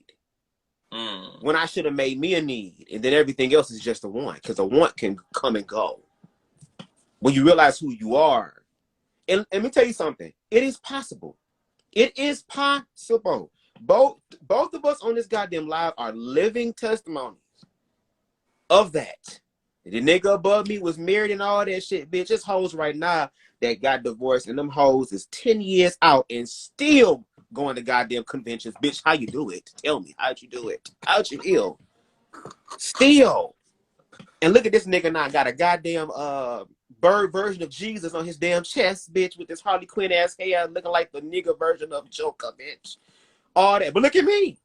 when I should have made me a need. And then everything else is just a want, because a want can come and go. When you realize who you are, And let me tell you something. It is possible. It is possible. Both of us on this goddamn live are living testimonies of that. The nigga above me was married and all that shit, bitch. It's hoes right now that got divorced, and them hoes is 10 years out and still going to goddamn conventions. Bitch, how you do it? Tell me, how'd you do it? How'd you heal? Still. And look at this nigga now, got a goddamn bird version of Jesus on his damn chest, bitch, with this Harley Quinn ass hair, looking like the nigga version of Joker, bitch. All that. But look at me.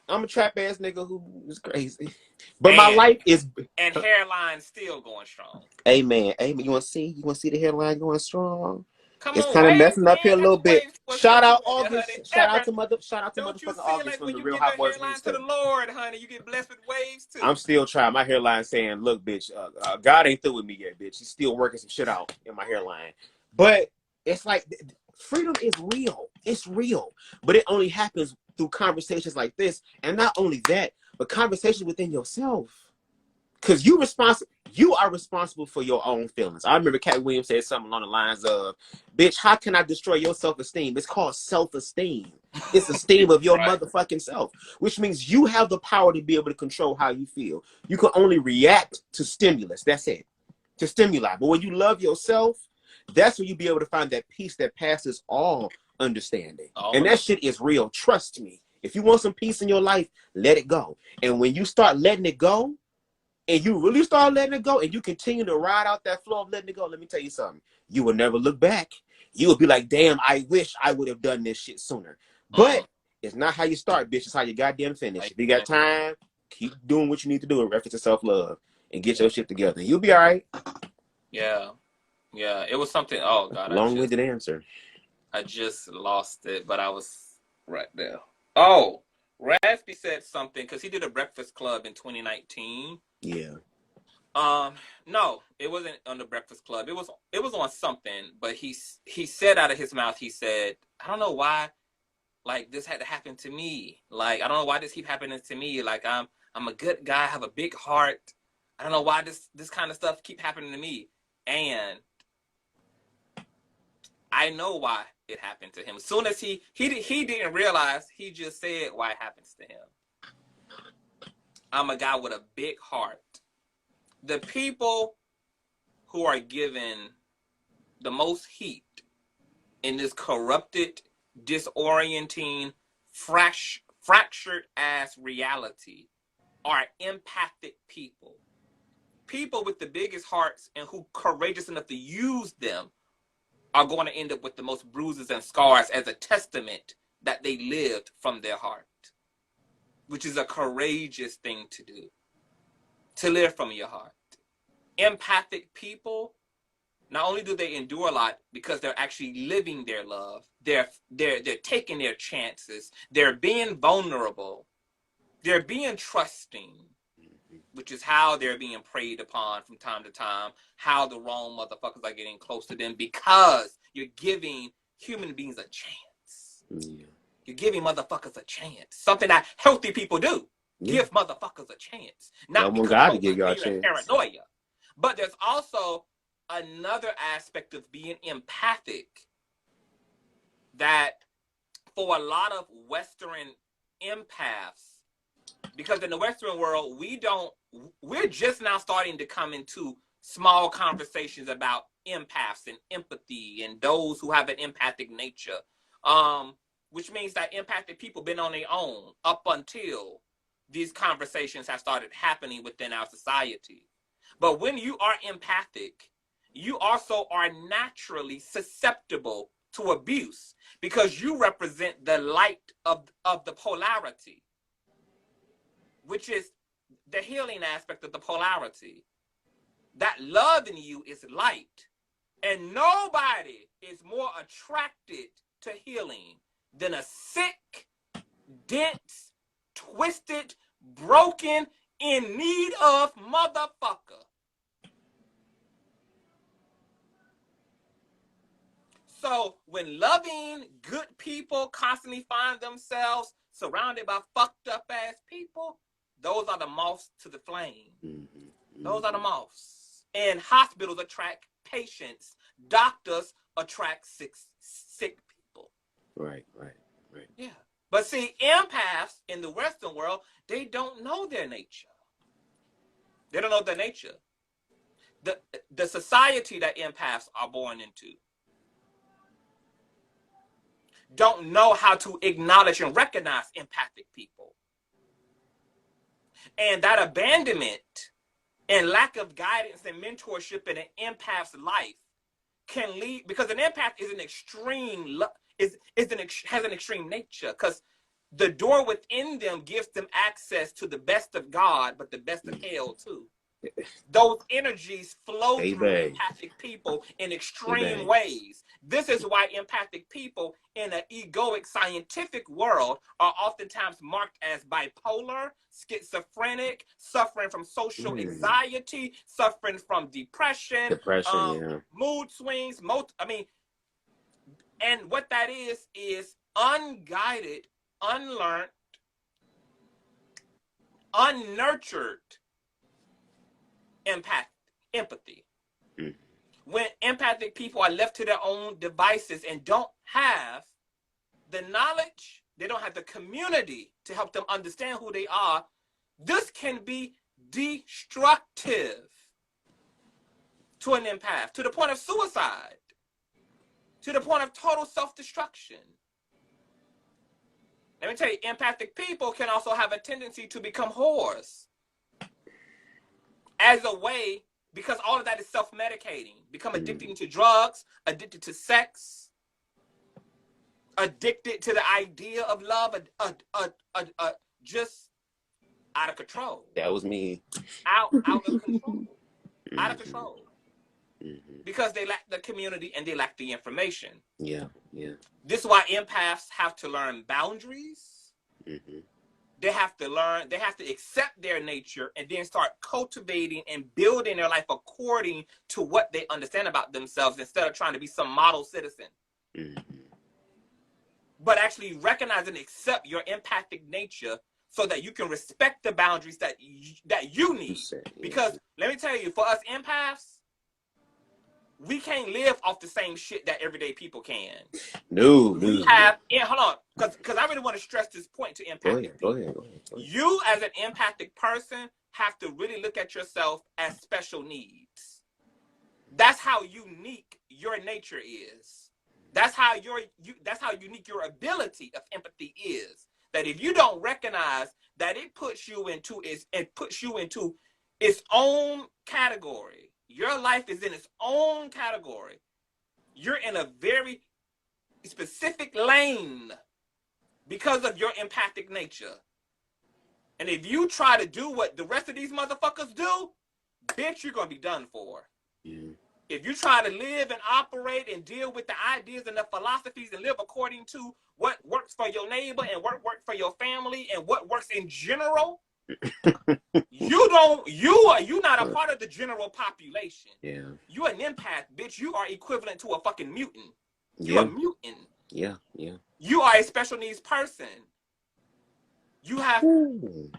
I'm a trap ass nigga who is crazy. But my life is, and hairline still going strong. Amen. Amen. You want to see? You want to see the hairline going strong? Come It's on, kind of wave, messing up here a man. little bit. Shout out Honey. August. Shout out to Don't you motherfucking feel August like from when the you Real give Hot your Boys hairline to Rooster. the Lord, honey, you get blessed with waves too. I'm still trying. My hairline saying, "Look, bitch, God ain't through with me yet, bitch. He's still working some shit out in my hairline." But it's like freedom is real. It's real, but it only happens through conversations like this, and not only that, but conversations within yourself. Because you are responsible for your own feelings. I remember Cat Williams said something along the lines of, "Bitch, how can I destroy your self-esteem?" It's called self-esteem. It's esteem of your Right. motherfucking self, which means you have the power to be able to control how you feel. You can only react to stimulus. That's it. To stimuli. But when you love yourself, that's when you be able to find that peace that passes all understanding. And that shit is real. Trust me. If you want some peace in your life, let it go. And when you start letting it go, and you really start letting it go, and you continue to ride out that flow of letting it go, let me tell you something. You will never look back. You will be like, damn, I wish I would have done this shit sooner. But it's not how you start, bitch. It's how you goddamn finish. If you got time, keep doing what you need to do in reference to self-love and get your shit together. You'll be all right. Yeah. Yeah. It was something. Oh, God. Long-winded answer. I just lost it, but I was right there. Oh, Raspy said something because he did a Breakfast Club in 2019. Yeah. No, it wasn't on the Breakfast Club. It was on something, but he said out of his mouth, he said, I don't know why, like, this had to happen to me. Like, I don't know why this keep happening to me. Like, I'm a good guy, I have a big heart. I don't know why this kind of stuff keep happening to me. And I know why it happened to him. As soon as he didn't realize, he just said why it happens to him. I'm a guy with a big heart. The people who are given the most heat in this corrupted, disorienting, fractured ass reality are empathic people. People with the biggest hearts and who courageous enough to use them are going to end up with the most bruises and scars as a testament that they lived from their heart, which is a courageous thing to do, to live from your heart. Empathic people, not only do they endure a lot because they're actually living their love, they're taking their chances, they're being vulnerable, they're being trusting, which is how they're being preyed upon from time to time, how the wrong motherfuckers are getting close to them because you're giving human beings a chance. Yeah. You're giving motherfuckers a chance. Something that healthy people do. Yeah. Give motherfuckers a chance. Not because God to give y'all a chance. Paranoia. But there's also another aspect of being empathic that for a lot of Western empaths, because in the Western world, we're just now starting to come into small conversations about empaths and empathy and those who have an empathic nature, which means that empathic people been on their own up until these conversations have started happening within our society. But when you are empathic, you also are naturally susceptible to abuse because you represent the light of the polarity, which is the healing aspect of the polarity. That love in you is light. And nobody is more attracted to healing than a sick, dense, twisted, broken, in need of motherfucker. So when loving, good people constantly find themselves surrounded by fucked up ass people, those are the moths to the flame. Those are the moths. And hospitals attract patients doctors attract sick people. Right. Yeah. But see, empaths in the Western world, they don't know their nature. They don't know their nature. The society that empaths are born into don't know how to acknowledge and recognize empathic people. And that abandonment and lack of guidance and mentorship in an empath's life can lead, because an empath is an extreme, has an extreme nature, because the door within them gives them access to the best of God, but the best of hell too. Those energies flow through empathic people in extreme ways. This is why empathic people in an egoic scientific world are oftentimes marked as bipolar, schizophrenic, suffering from social anxiety, suffering from depression, mood swings. And what that is unguided, unlearned, unnurtured empathy. When empathic people are left to their own devices and don't have the knowledge, they don't have the community to help them understand who they are, this can be destructive to an empath, to the point of suicide, to the point of total self-destruction. Let me tell you, empathic people can also have a tendency to become whores as a way, because all of that is self-medicating, become addicted to drugs, addicted to sex, addicted to the idea of love, just out of control. That was me. Out of control. Out of control. Because they lack the community and they lack the information. Yeah. This is why empaths have to learn boundaries. They have to learn, they have to accept their nature and then start cultivating and building their life according to what they understand about themselves, instead of trying to be some model citizen. But actually recognize and accept your empathic nature so that you can respect the boundaries that you need. Because let me tell you, for us empaths, we can't live off the same shit that everyday people can. No. Hold on, because I really want to stress this point to empathic people. Go ahead. You as an empathic person have to really look at yourself as special needs. That's how unique your nature is. That's how unique your ability of empathy is. That if you don't recognize that it puts you into its own category. Your life is in its own category. You're in a very specific lane because of your empathic nature. And if you try to do what the rest of these motherfuckers do, bitch, you're going to be done for. If you try to live and operate and deal with the ideas and the philosophies and live according to what works for your neighbor and what works for your family and what works in general, you're not a part of the general population. You're an empath, bitch. You are equivalent to a fucking mutant. You're a mutant. You are a special needs person. You have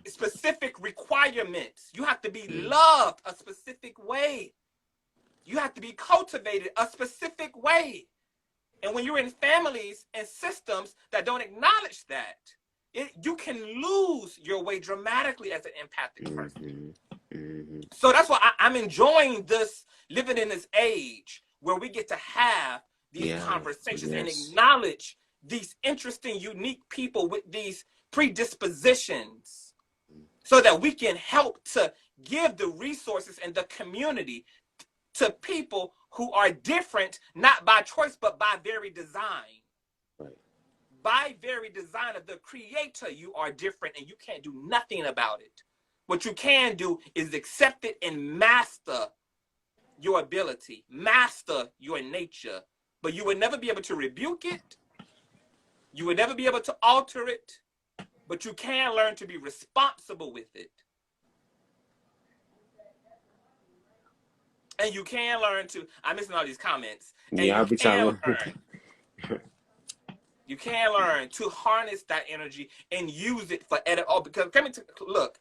specific requirements. You have to be loved a specific way. You have to be cultivated a specific way. And when you're in families and systems that don't acknowledge that, you can lose your way dramatically as an empathic person. So that's why I'm enjoying this, living in this age where we get to have these conversations and acknowledge these interesting, unique people with these predispositions, so that we can help to give the resources and the community to people who are different, not by choice, but by very design. By very design of the creator, you are different and you can't do nothing about it. What you can do is accept it and master your ability, master your nature. But you will never be able to rebuke it. You will never be able to alter it. But you can learn to be responsible with it. And you can learn to, I'm missing all these comments. And I'll be trying to learn. You can learn to harness that energy and use it for edit. Oh, because look,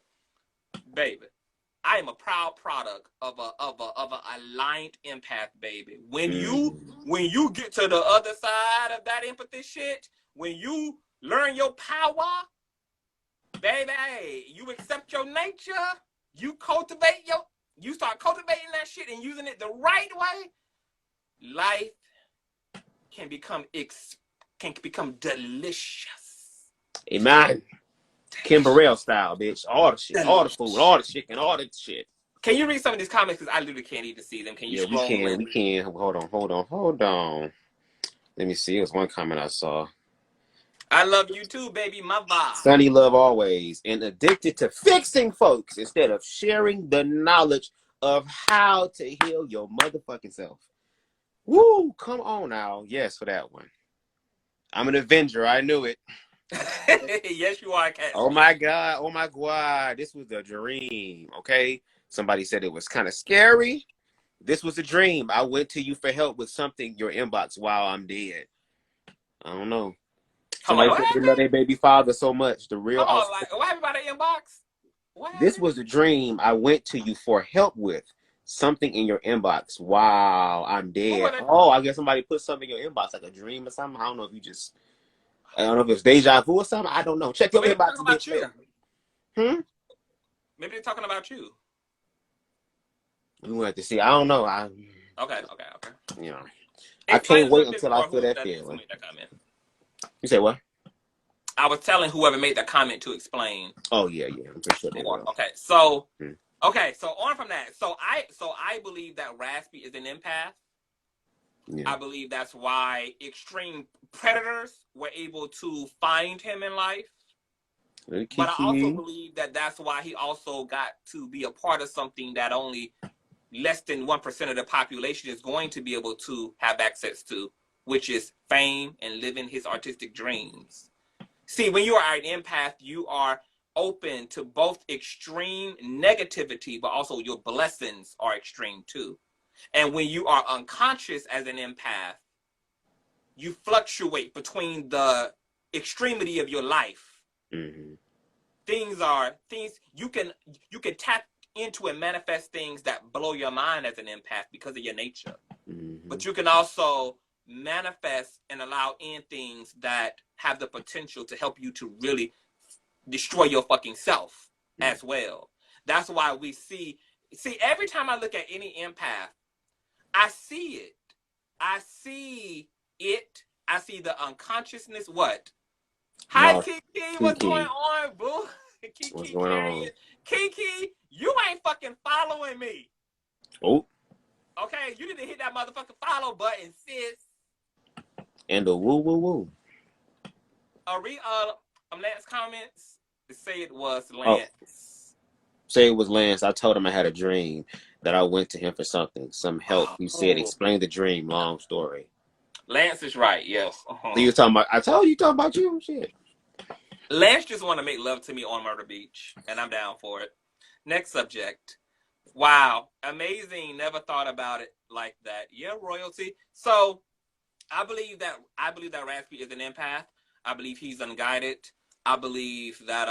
baby, I am a proud product of a aligned empath, baby. When you get to the other side of that empathy shit, when you learn your power, baby, you accept your nature, you start cultivating that shit and using it the right way, life can become delicious. Amen. Kim Burrell style, bitch. All the shit, all the food, all the chicken, all the shit. Can you read some of these comments? Because I literally can't even see them. Can you scroll in? We can. Hold on. Let me see. It was one comment I saw. I love you too, baby. My vibe. Sunny love always. And addicted to fixing folks instead of sharing the knowledge of how to heal your motherfucking self. Woo! Come on now. Yes, for that one. I'm an Avenger. I knew it. Yes, you are, Cat. Oh my God. Oh my God. This was a dream. Okay. Somebody said it was kind of scary. This was a dream. I went to you for help with something, your inbox, while I'm dead. I don't know. Somebody said they love their baby father so much. The real. Like, what happened about the inbox? This was a dream. I went to you for help with something in your inbox while I'm dead. Oh, I guess somebody put something in your inbox, like a dream or something. I don't know if you just. I don't know if it's deja vu or something. I don't know. Check your inbox. About you. Maybe they're talking about you. We went to see. I don't know. Okay. You know, I can't wait until I feel that feeling. You say what? I was telling whoever made that comment to explain. Oh yeah. I'm pretty sure they will. Okay, so so on from that. So I believe that Raspy is an empath. Yeah. I believe that's why extreme predators were able to find him in life. But I also believe that that's why he also got to be a part of something that only less than 1% of the population is going to be able to have access to, which is fame and living his artistic dreams. See, when you are an empath, you are open to both extreme negativity, but also your blessings are extreme too. And when you are unconscious as an empath, you fluctuate between the extremity of your life. Mm-hmm. Things you can tap into and manifest things that blow your mind as an empath because of your nature. Mm-hmm. But you can also manifest and allow in things that have the potential to help you to really destroy your fucking self as well. That's why we see every time I look at any empath, I see the unconsciousness. What? Hi, Kiki. What's going on, boo? Kiki, what's going on? Kiki, you ain't fucking following me. Oh. Okay, you need to hit that motherfucking follow button, sis. And the woo. Read Lance comments. Say it was Lance. Say it was Lance. I told him I had a dream that I went to him for some help. He said, explain the dream. Long story. Lance is right. Yes. So you're talking about? I told you talking about you. Shit. Lance just want to make love to me on Murder Beach, and I'm down for it. Next subject. Wow, amazing. Never thought about it like that. Yeah, royalty. So I believe that Raspy is an empath. I believe he's unguided. I believe that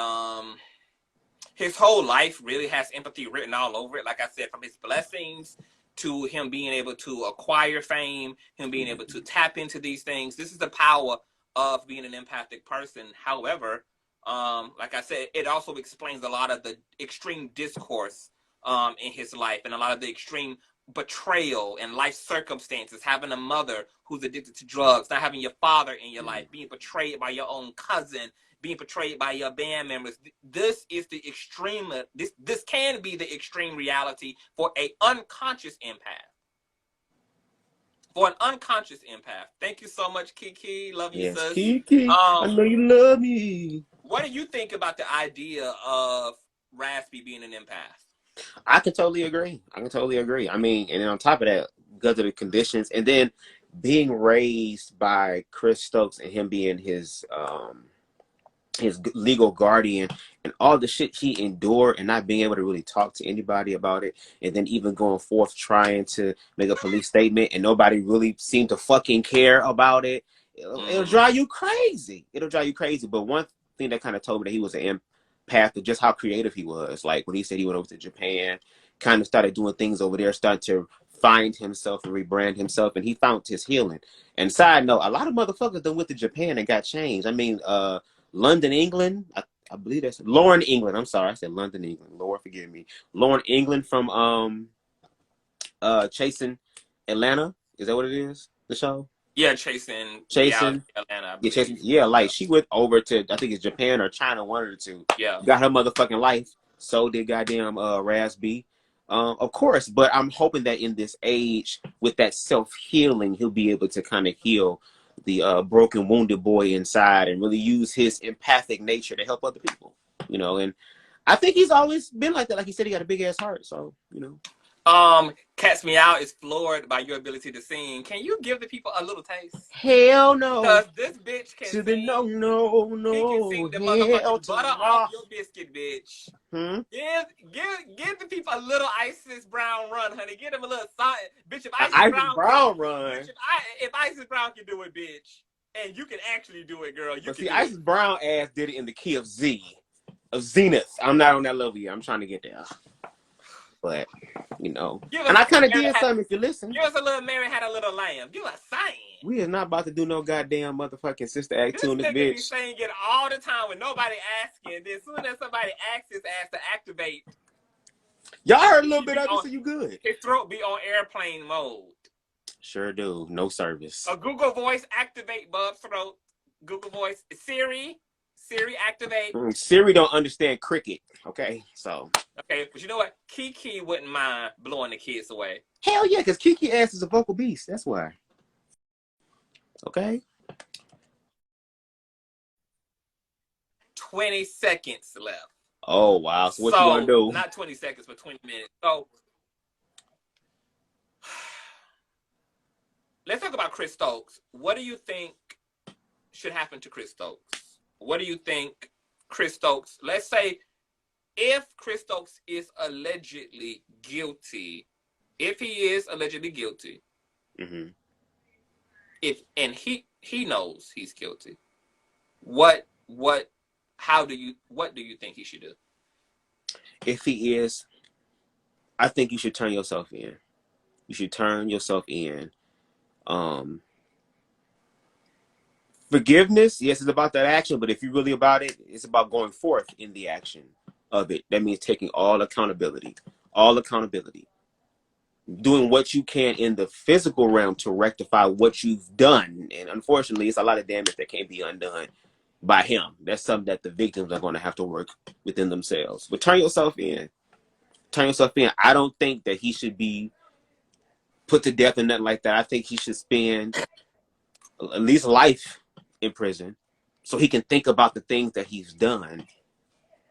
his whole life really has empathy written all over it. Like I said, from his blessings to him being able to acquire fame, him being able to tap into these things. This is the power of being an empathic person. However, like I said, it also explains a lot of the extreme discourse in his life and a lot of the extreme betrayal and life circumstances, having a mother who's addicted to drugs, not having your father in your life, being betrayed by your own cousin, being betrayed by your band members. This is the extreme. This can be the extreme reality for an unconscious empath. For an unconscious empath. Thank you so much, Kiki. Love you, sis. Kiki. I know you love me. What do you think about the idea of Raspy being an empath? I can totally agree. I mean, and then on top of that, because of the conditions, and then being raised by Chris Stokes and him being his legal guardian and all the shit he endured and not being able to really talk to anybody about it, and then even going forth trying to make a police statement and nobody really seemed to fucking care about it. It'll drive you crazy. But one thing that kind of told me that he was an path of just how creative he was. Like when he said he went over to Japan, kind of started doing things over there, started to find himself and rebrand himself, and he found his healing. And side note, a lot of motherfuckers done went to Japan and got changed. I mean, London, England, I believe that's Lauren England. I'm sorry, I said London, England. Lord forgive me. Lauren England from Chasing Atlanta. Is that what it is? The show? Yeah, Chasing Reality Chasing. Atlanta, I Yeah, Chasing. believe. Yeah, like she went over to, I think it's Japan or China, one of the two. Yeah. Got her motherfucking life. So did goddamn RAZ B. Of course, but I'm hoping that in this age, with that self-healing, he'll be able to kind of heal the broken, wounded boy inside and really use his empathic nature to help other people. You know, and I think he's always been like that. Like he said, he got a big ass heart. So, you know. Catch Me Out is floored by your ability to sing. Can you give the people a little taste? Hell no. Because this bitch can To sing. the no, He can sing the hell motherfucking to butter no. off your biscuit, bitch. Hmm? Give the people a little Isis Brown run, honey. Give them a little something. Bitch, if Isis Isis Brown Brown run. Bitch, if Isis Brown can do it, bitch, and you can actually do it, girl, you But can see, do Isis it. Brown ass did it in the key of Zenith. I'm not on that level yet. I'm trying to get there. But, you know. And I kind of did something if you listen. Give us a little Mary Had a Little Lamb. Give us something. We are not about to do no goddamn motherfucking Sister Act 2 in this This nigga bitch. be saying it all the time with nobody asking. Then as soon as somebody asks his ass to activate, y'all heard a little bit of it, so you good. His throat be on airplane mode. Sure do. No service. A Google Voice activate Bub's throat. Google Voice. Siri activate. Siri don't understand cricket. Okay, so. Okay, but you know what? Kiki wouldn't mind blowing the kids away. Hell yeah, because Kiki ass is a vocal beast. That's why. Okay. 20 seconds left. Oh, wow. So what you want to do? Not 20 seconds, but 20 minutes. So let's talk about Chris Stokes. What do you think should happen to Chris Stokes? What do you think Chris Stokes, let's say if Chris Stokes is allegedly guilty, if he is allegedly guilty, mm-hmm. and he knows he's guilty, what do you think he should do? If he is, I think you should turn yourself in. You should turn yourself in. Forgiveness, yes, it's about that action, but if you're really about it, it's about going forth in the action of it. That means taking all accountability. Doing what you can in the physical realm to rectify what you've done. And unfortunately, it's a lot of damage that can't be undone by him. That's something that the victims are going to have to work within themselves. But turn yourself in. I don't think that he should be put to death or nothing like that. I think he should spend at least life in prison so he can think about the things that he's done.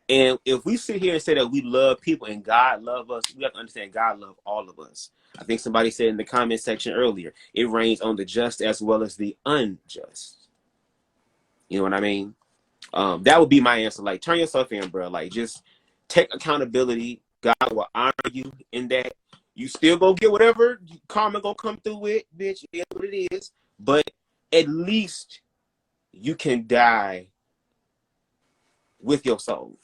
And if we sit here and say that we love people and God love us, we have to understand God love all of us. I think somebody said in the comment section earlier, it rains on the just as well as the unjust. You know what I mean? That would be my answer. Like, turn yourself in, bro. Like, just take accountability. God will honor you in that. You still go get whatever karma gonna come through with, bitch. It is what it is. But at least you can die with your soul,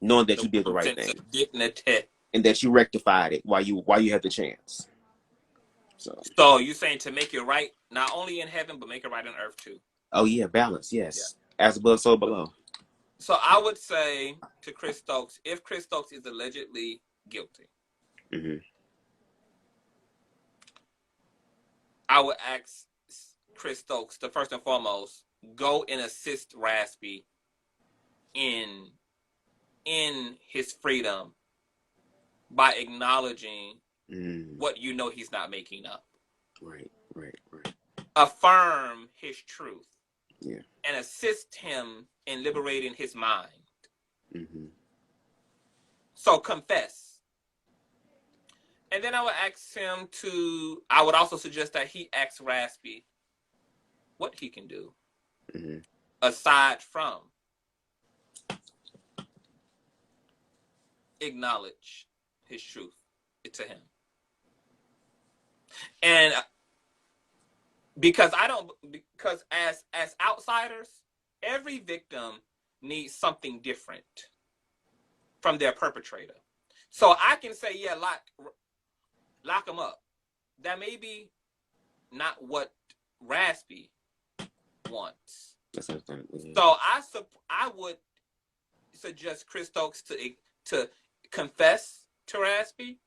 knowing that you did the right thing, dignity, and that you rectified it while you had the chance. So you're saying to make it right, not only in heaven, but make it right on earth too. Oh yeah, balance. Yes, yeah. As above, so below. So I would say to Chris Stokes, if Chris Stokes is allegedly guilty, mm-hmm. I would ask Chris Stokes to first and foremost go and assist Raspy in his freedom by acknowledging what you know he's not making up. Right. Affirm his truth. Yeah. And assist him in liberating his mind. Mm-hmm. So confess. And then I would also suggest that he asks Raspy what he can do aside from acknowledge his truth to him. And because as outsiders, every victim needs something different. from their perpetrator. So I can say, yeah, lock them up. That may be not what Raspy wants. That's understandable. So I would suggest Chris Stokes to confess to Raspy,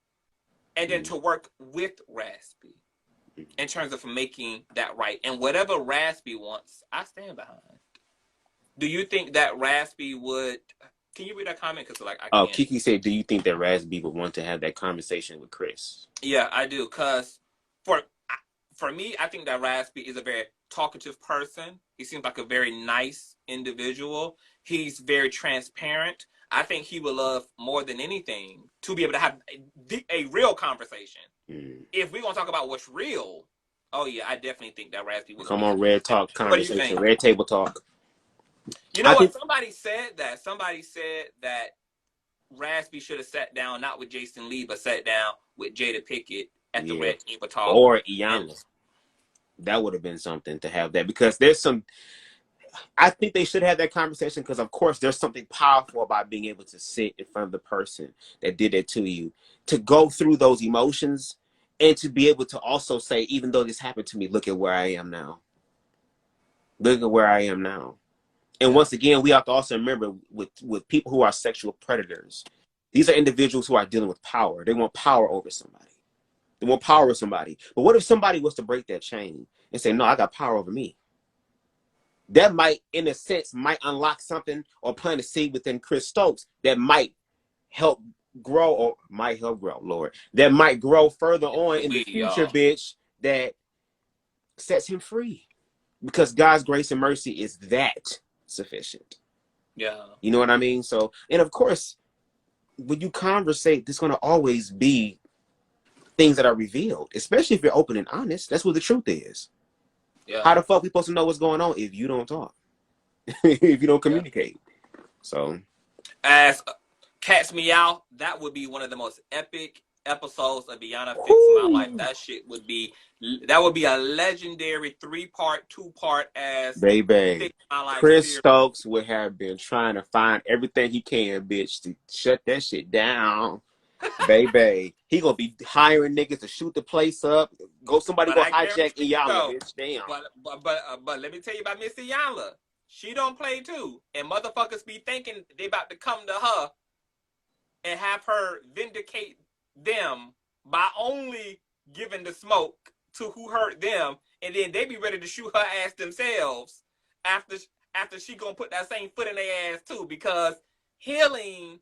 and then to work with Raspy in terms of making that right. And whatever Raspy wants, I stand behind. Do you think that Raspy would? Can you read that comment? Because like I can't. Kiki said, "Do you think that Raspy would want to have that conversation with Chris?" Yeah, I do. Cause for me, I think that Raspy is a very talkative person. He seems like a very nice individual. He's very transparent. I think he would love more than anything to be able to have a real conversation. If we're gonna talk about what's real, oh yeah, I definitely think that Raspy would. Come on, Red Talk conversation, what do you think? Red Table Talk. You know what? Somebody said that. Somebody said that Raspy should have sat down not with Jason Lee, but sat down with Jada Pinkett at the Red Table Talk. Or Iyanla. That would have been something to have that, because there's some. I think they should have that conversation, because of course there's something powerful about being able to sit in front of the person that did it to you, to go through those emotions, and to be able to also say, even though this happened to me, look at where I am now. Look at where I am now. And once again, we have to also remember with people who are sexual predators, these are individuals who are dealing with power. They want power over somebody. They want power over somebody. But what if somebody was to break that chain and say, no, I got power over me? That might, in a sense, might unlock something or plant a seed within Chris Stokes that might help grow, or might help grow, Lord, that might grow further on in the future, bitch, that sets him free. Because God's grace and mercy is that sufficient. Yeah. You know what I mean? So, and of course, when you conversate, there's going to always be things that are revealed, especially if you're open and honest. That's what the truth is. Yeah. How the fuck we supposed to know what's going on if you don't talk? If you don't communicate? Yeah. So, as Cat's Meow, that would be one of the most epic episodes of Beyond Fix My Life. That shit would be, that would be a legendary 3-part, 2-part as baby. Chris Stokes would have been trying to find everything he can, bitch, to shut that shit down. Baby, he gonna be hiring niggas to shoot the place up. Somebody go hijack Iyanla, bitch. Damn. But let me tell you about Miss Iyanla. She don't play too, and motherfuckers be thinking they about to come to her and have her vindicate them by only giving the smoke to who hurt them, and then they be ready to shoot her ass themselves after she gonna put that same foot in their ass too, because healing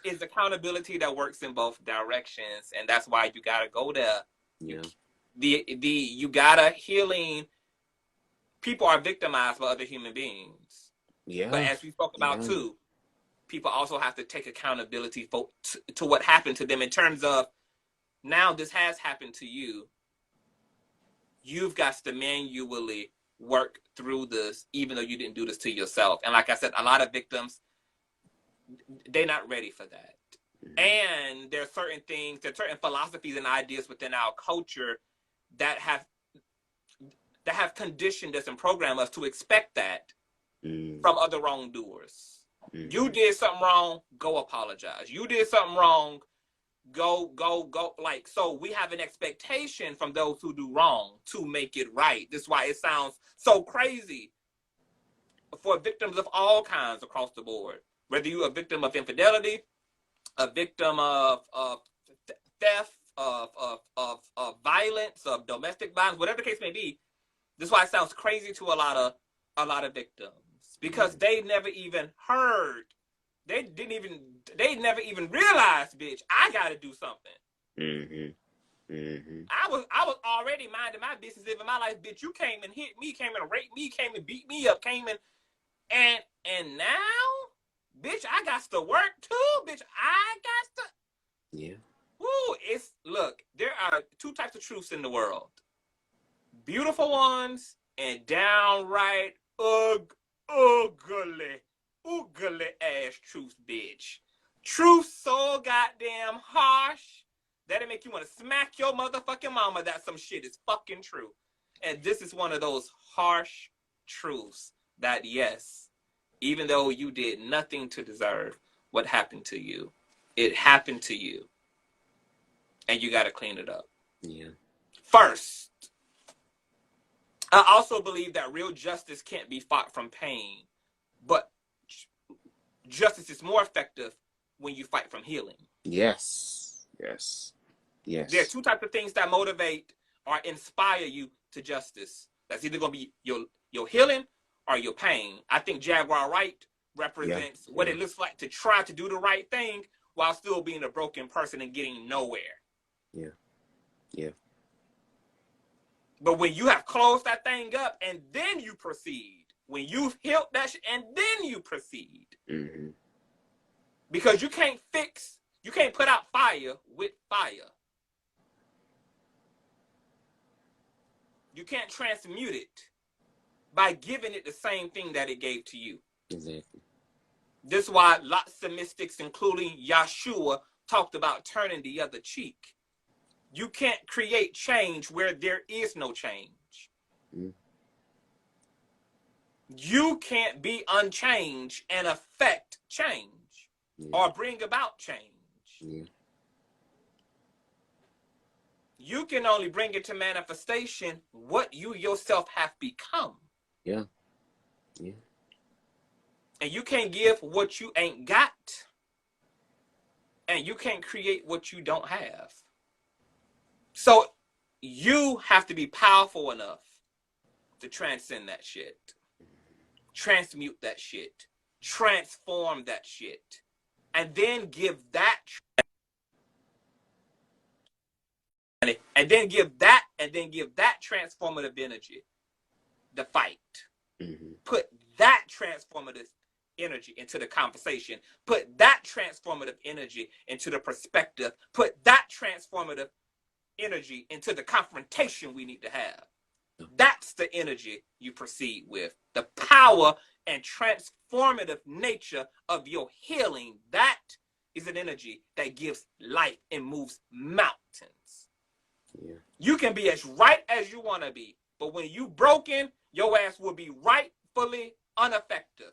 is accountability that works in both directions, and that's why you gotta go there. Yeah. You gotta healing. People are victimized by other human beings. Yeah. But as we spoke about too, people also have to take accountability to what happened to them in terms of, now this has happened to you. You've got to manually work through this, even though you didn't do this to yourself. And like I said, a lot of victims, they're not ready for that. And there are certain things, there are certain philosophies and ideas within our culture that have conditioned us and programmed us to expect that from other wrongdoers. You did something wrong, go apologize. You did something wrong, go. Like, so we have an expectation from those who do wrong to make it right. This is why it sounds so crazy for victims of all kinds across the board. Whether you're a victim of infidelity, a victim of theft, of violence, of domestic violence, whatever the case may be. This is why it sounds crazy to a lot of victims, because they never even heard. They never even realized, bitch, I gotta do something. I was already minding my business, living my life, bitch. You came and hit me, came and raped me, came and beat me up, and now, bitch, I got to work too, bitch. I got to. Yeah. Woo, look, there are 2 types of truths in the world. Beautiful ones and downright ugly ass truth, bitch. Truth so goddamn harsh that it make you want to smack your motherfucking mama that some shit is fucking true. And this is one of those harsh truths that, yes, even though you did nothing to deserve what happened to you. It happened to you. And you got to clean it up. Yeah. First, I also believe that real justice can't be fought from pain, but justice is more effective when you fight from healing. Yes. Yes. Yes. There are two types of things that motivate or inspire you to justice. That's either going to be your healing or your pain. I think Jaguar Wright represents what it looks like to try to do the right thing while still being a broken person and getting nowhere. Yeah. Yeah. But when you have closed that thing up and then you proceed, when you've healed that shit and then you proceed, because you can't put out fire with fire. You can't transmute it by giving it the same thing that it gave to you. Exactly. This is why lots of mystics, including Yeshua, talked about turning the other cheek. You can't create change where there is no change. You can't be unchanged and affect change or bring about change. You can only bring into manifestation what you yourself have become. Yeah. And you can't give what you ain't got. And you can't create what you don't have. So you have to be powerful enough to transcend that shit. Transmute that shit. Transform that shit. And then give that transformative energy the fight. Put that transformative energy into the conversation. Put that transformative energy into the perspective. Put that transformative energy into the confrontation we need to have. That's the energy you proceed with. The power and transformative nature of your healing. That is an energy that gives light and moves mountains. You can be as right as you want to be, but when you broken, your ass will be rightfully ineffective.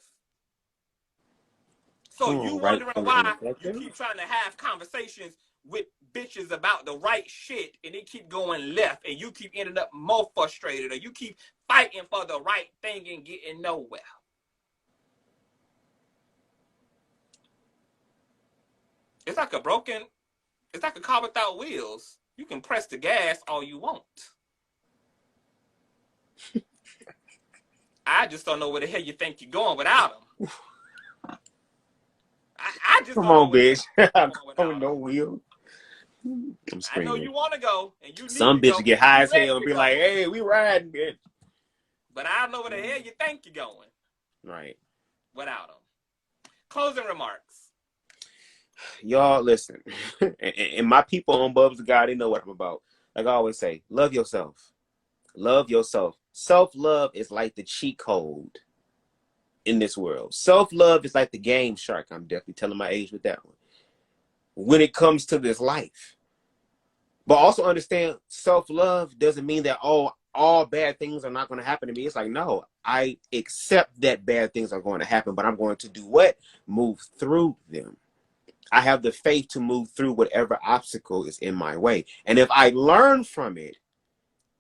So you wondering why you keep trying to have conversations with bitches about the right shit and they keep going left and you keep ending up more frustrated, or you keep fighting for the right thing and getting nowhere. It's like a car without wheels. You can press the gas all you want. I just don't know where the hell you think you're going without them. I just Come don't on, know bitch. I'm going no wheel. I'm screaming. I know you want to go, and you some need to bitch go, get high as ready hell and to be go. like, "Hey, we riding, bitch." But I don't know where the hell you think you're going. Right. Without them. Closing remarks. Y'all listen, and my people on BUBZDAGAWD, they know what I'm about. Like I always say, love yourself. Love yourself. Self-love is like the cheat code in this world. Self-love is like the game shark. I'm definitely telling my age with that one. When it comes to this life. But also understand, self-love doesn't mean that all bad things are not going to happen to me. It's like, no, I accept that bad things are going to happen, but I'm going to do what? Move through them. I have the faith to move through whatever obstacle is in my way. And if I learn from it,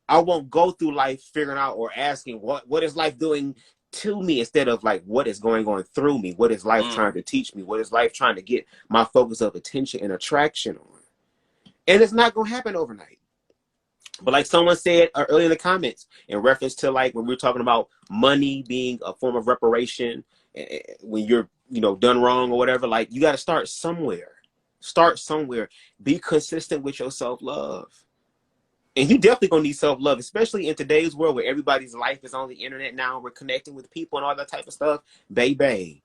I won't go through life figuring out or asking what is life doing to me, instead of like, what is going on through me? What is life trying to teach me? What is life trying to get my focus of attention and attraction on? And it's not going to happen overnight. But like someone said earlier in the comments, in reference to like when we're talking about money being a form of reparation, when you're, done wrong or whatever, like you got to start somewhere. Start somewhere. Be consistent with your self-love. And you definitely gonna need self-love, especially in today's world where everybody's life is on the internet now. We're connecting with people and all that type of stuff. Baby,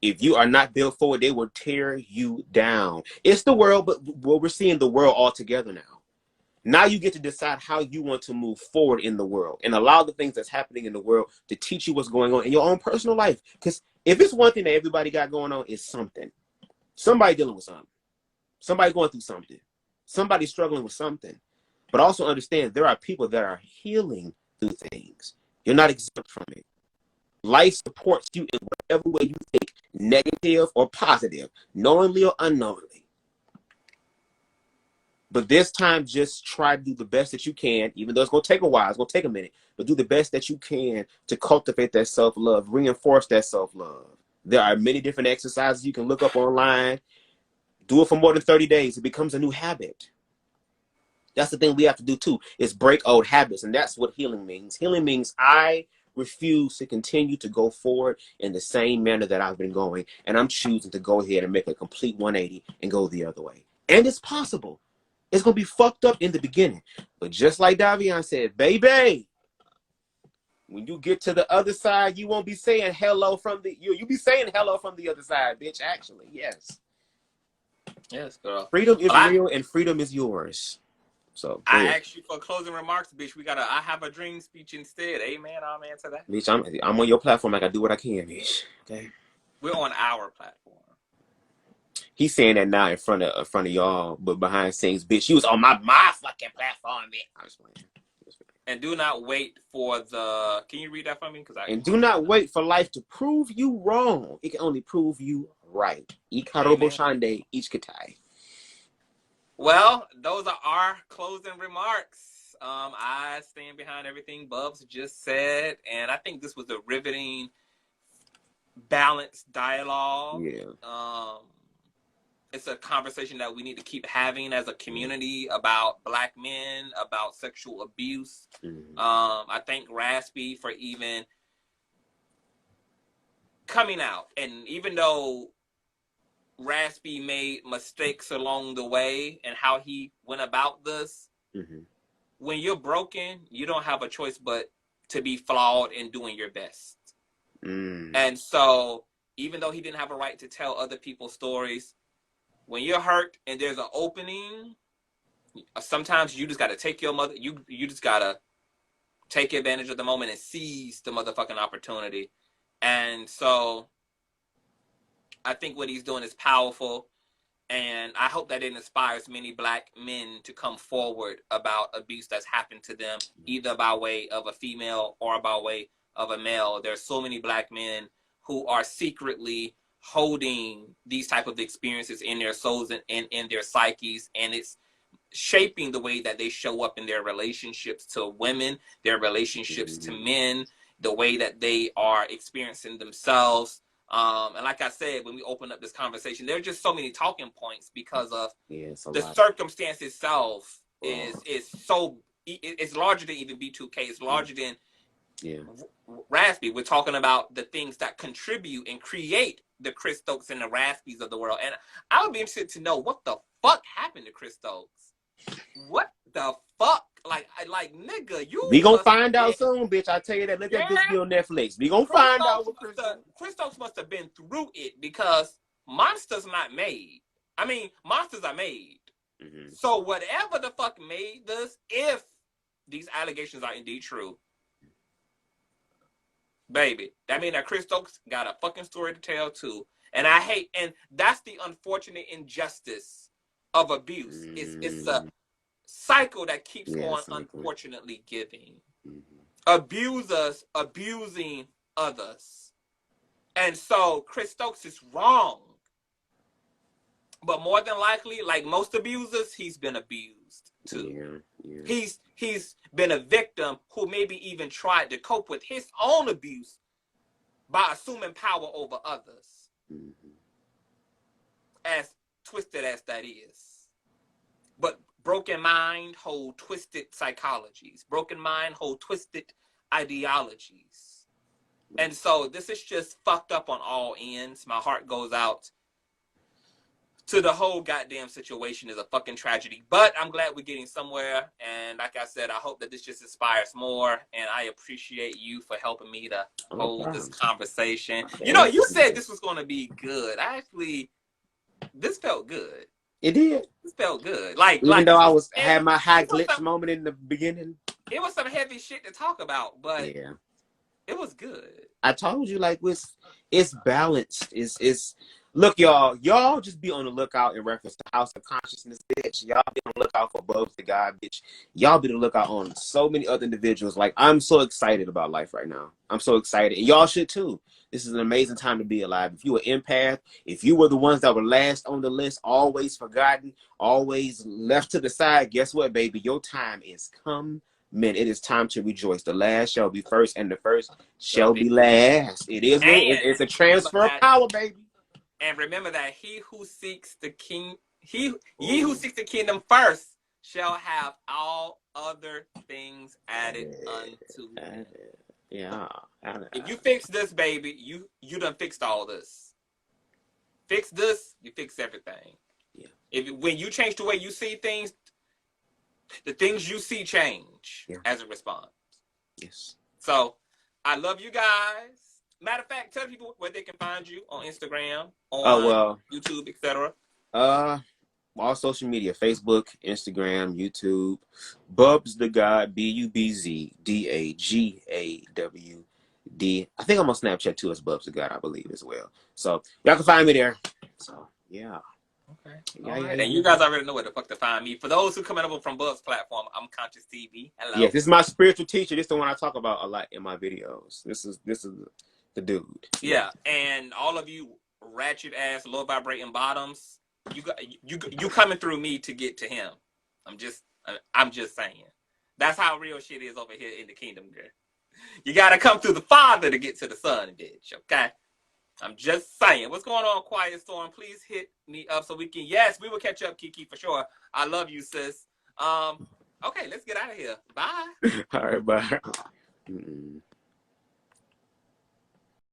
if you are not built for it, they will tear you down. It's the world, but we're seeing the world all together now. Now you get to decide how you want to move forward in the world and allow the things that's happening in the world to teach you what's going on in your own personal life. Because if it's one thing that everybody got going on, it's something. Somebody dealing with something. Somebody going through something. Somebody struggling with something. But also understand there are people that are healing through things. You're not exempt from it. Life supports you in whatever way you think negative or positive, knowingly or unknowingly. But this time, just try to do the best that you can, even though it's going to take a while, it's going to take a minute, but do the best that you can to cultivate that self-love, reinforce that self-love. There are many different exercises you can look up online. Do it for more than 30 days. It becomes a new habit. That's the thing we have to do too, is break old habits. And that's what healing means. Healing means I refuse to continue to go forward in the same manner that I've been going. And I'm choosing to go ahead and make a complete 180 and go the other way. And it's possible. It's going to be fucked up in the beginning. But just like Davion said, baby, when you get to the other side, you won't be saying hello from the, you'll be saying hello from the other side, bitch, actually. Yes. Yes, girl. Freedom is real and freedom is yours. So I asked you for closing remarks, bitch. I have a dream speech instead. Amen, amen to that. Bitch, I'm on your platform. I gotta do what I can, bitch. Okay. We're on our platform. He's saying that now in front of y'all, but behind scenes, bitch, you was on my fucking platform, bitch. I'm just playing. And do not wait for the. Can you read that for me? And do not wait for life to prove you wrong. It can only prove you right. Ikarobo shande ichkatai. Well, those are our closing remarks. I stand behind everything Bubs just said, and I think this was a riveting, balanced dialogue. Yeah. It's a conversation that we need to keep having as a community about Black men, about sexual abuse. Mm-hmm. I thank Raspy for even coming out. And even though Raspy made mistakes along the way and how he went about this, mm-hmm. when you're broken, you don't have a choice but to be flawed in doing your best. Mm. And so even though he didn't have a right to tell other people's stories, when you're hurt and there's an opening, sometimes you just got to take your mother. You just got to take advantage of the moment and seize the motherfucking opportunity. And so I think what he's doing is powerful. And I hope that it inspires many Black men to come forward about abuse that's happened to them, either by way of a female or by way of a male. There's so many Black men who are secretly holding these type of experiences in their souls and in their psyches, and it's shaping the way that they show up in their relationships to women, their relationships to men, the way that they are experiencing themselves. And like I said, when we open up this conversation, there are just so many talking points because of the circumstance itself is so, it's larger than even B2K. It's larger than Raspy. We're talking about the things that contribute and create the Chris Stokes and the Raspies of the world. And I would be interested to know what the fuck happened to Chris Stokes. What the fuck? Like nigga, you. We gonna find out soon, bitch. I tell you that. Let that bitch be on Netflix. We gonna find out what Chris Stokes must have been through it, because monsters not made. I mean, monsters are made. Mm-hmm. So whatever the fuck made this, if these allegations are indeed true, baby, that means that Chris Stokes got a fucking story to tell too. And and that's the unfortunate injustice of abuse. It's a cycle that keeps on unfortunately giving. Abusers abusing others. And so Chris Stokes is wrong. But more than likely, like most abusers, he's been abused too. He's been a victim who maybe even tried to cope with his own abuse by assuming power over others. As twisted as that is. But broken mind hold twisted psychologies. Broken mind hold twisted ideologies. And so this is just fucked up on all ends. My heart goes out to the whole goddamn situation. Is a fucking tragedy. But I'm glad we're getting somewhere. And like I said, I hope that this just inspires more. And I appreciate you for helping me to hold this conversation. You know, you said this was going to be good. This felt good. It did. This felt good. Like though I had my high glitch moment in the beginning. It was some heavy shit to talk about, but it was good. I told you, like, it's balanced. It's Look, y'all just be on the lookout in reference to House of Consciousness, bitch. Y'all be on the lookout for Bubs the God, bitch. Y'all be on the lookout on so many other individuals. Like, I'm so excited about life right now. I'm so excited. And y'all should too. This is an amazing time to be alive. If you were empath, if you were the ones that were last on the list, always forgotten, always left to the side, guess what, baby? Your time is come. Man, it is time to rejoice. The last shall be first, and the first shall be last. It is what it is. It's a transfer of power, baby. And remember that he who seeks the ye who seeks the kingdom first shall have all other things added unto him. Yeah. If you fix this, baby, you done fixed all this. Fix this, you fix everything. Yeah. When you change the way you see things, the things you see change as a response. Yes. So I love you guys. Matter of fact, tell people where they can find you on Instagram, on YouTube, etc. All social media: Facebook, Instagram, YouTube. BUBZDAGAWD, BUBZDAGAWD. I think I'm on Snapchat too as BUBZDAGAWD, I believe, as well. So y'all can find me there. So yeah. Okay. All right. And you guys already know where the fuck to find me. For those who coming over from Bub's platform, I'm CONSCIOUZTV. Hello. Yes, this is my spiritual teacher. This is the one I talk about a lot in my videos. This is the dude. Yeah, and all of you ratchet ass low vibrating bottoms, you coming through me to get to him. I'm just saying. That's how real shit is over here in the kingdom, girl. You gotta come through the Father to get to the Son, bitch. Okay. I'm just saying. What's going on, Quiet Storm? Please hit me up so we can. Yes, we will catch up, Kiki, for sure. I love you, sis. Okay, let's get out of here. Bye. All right, bye.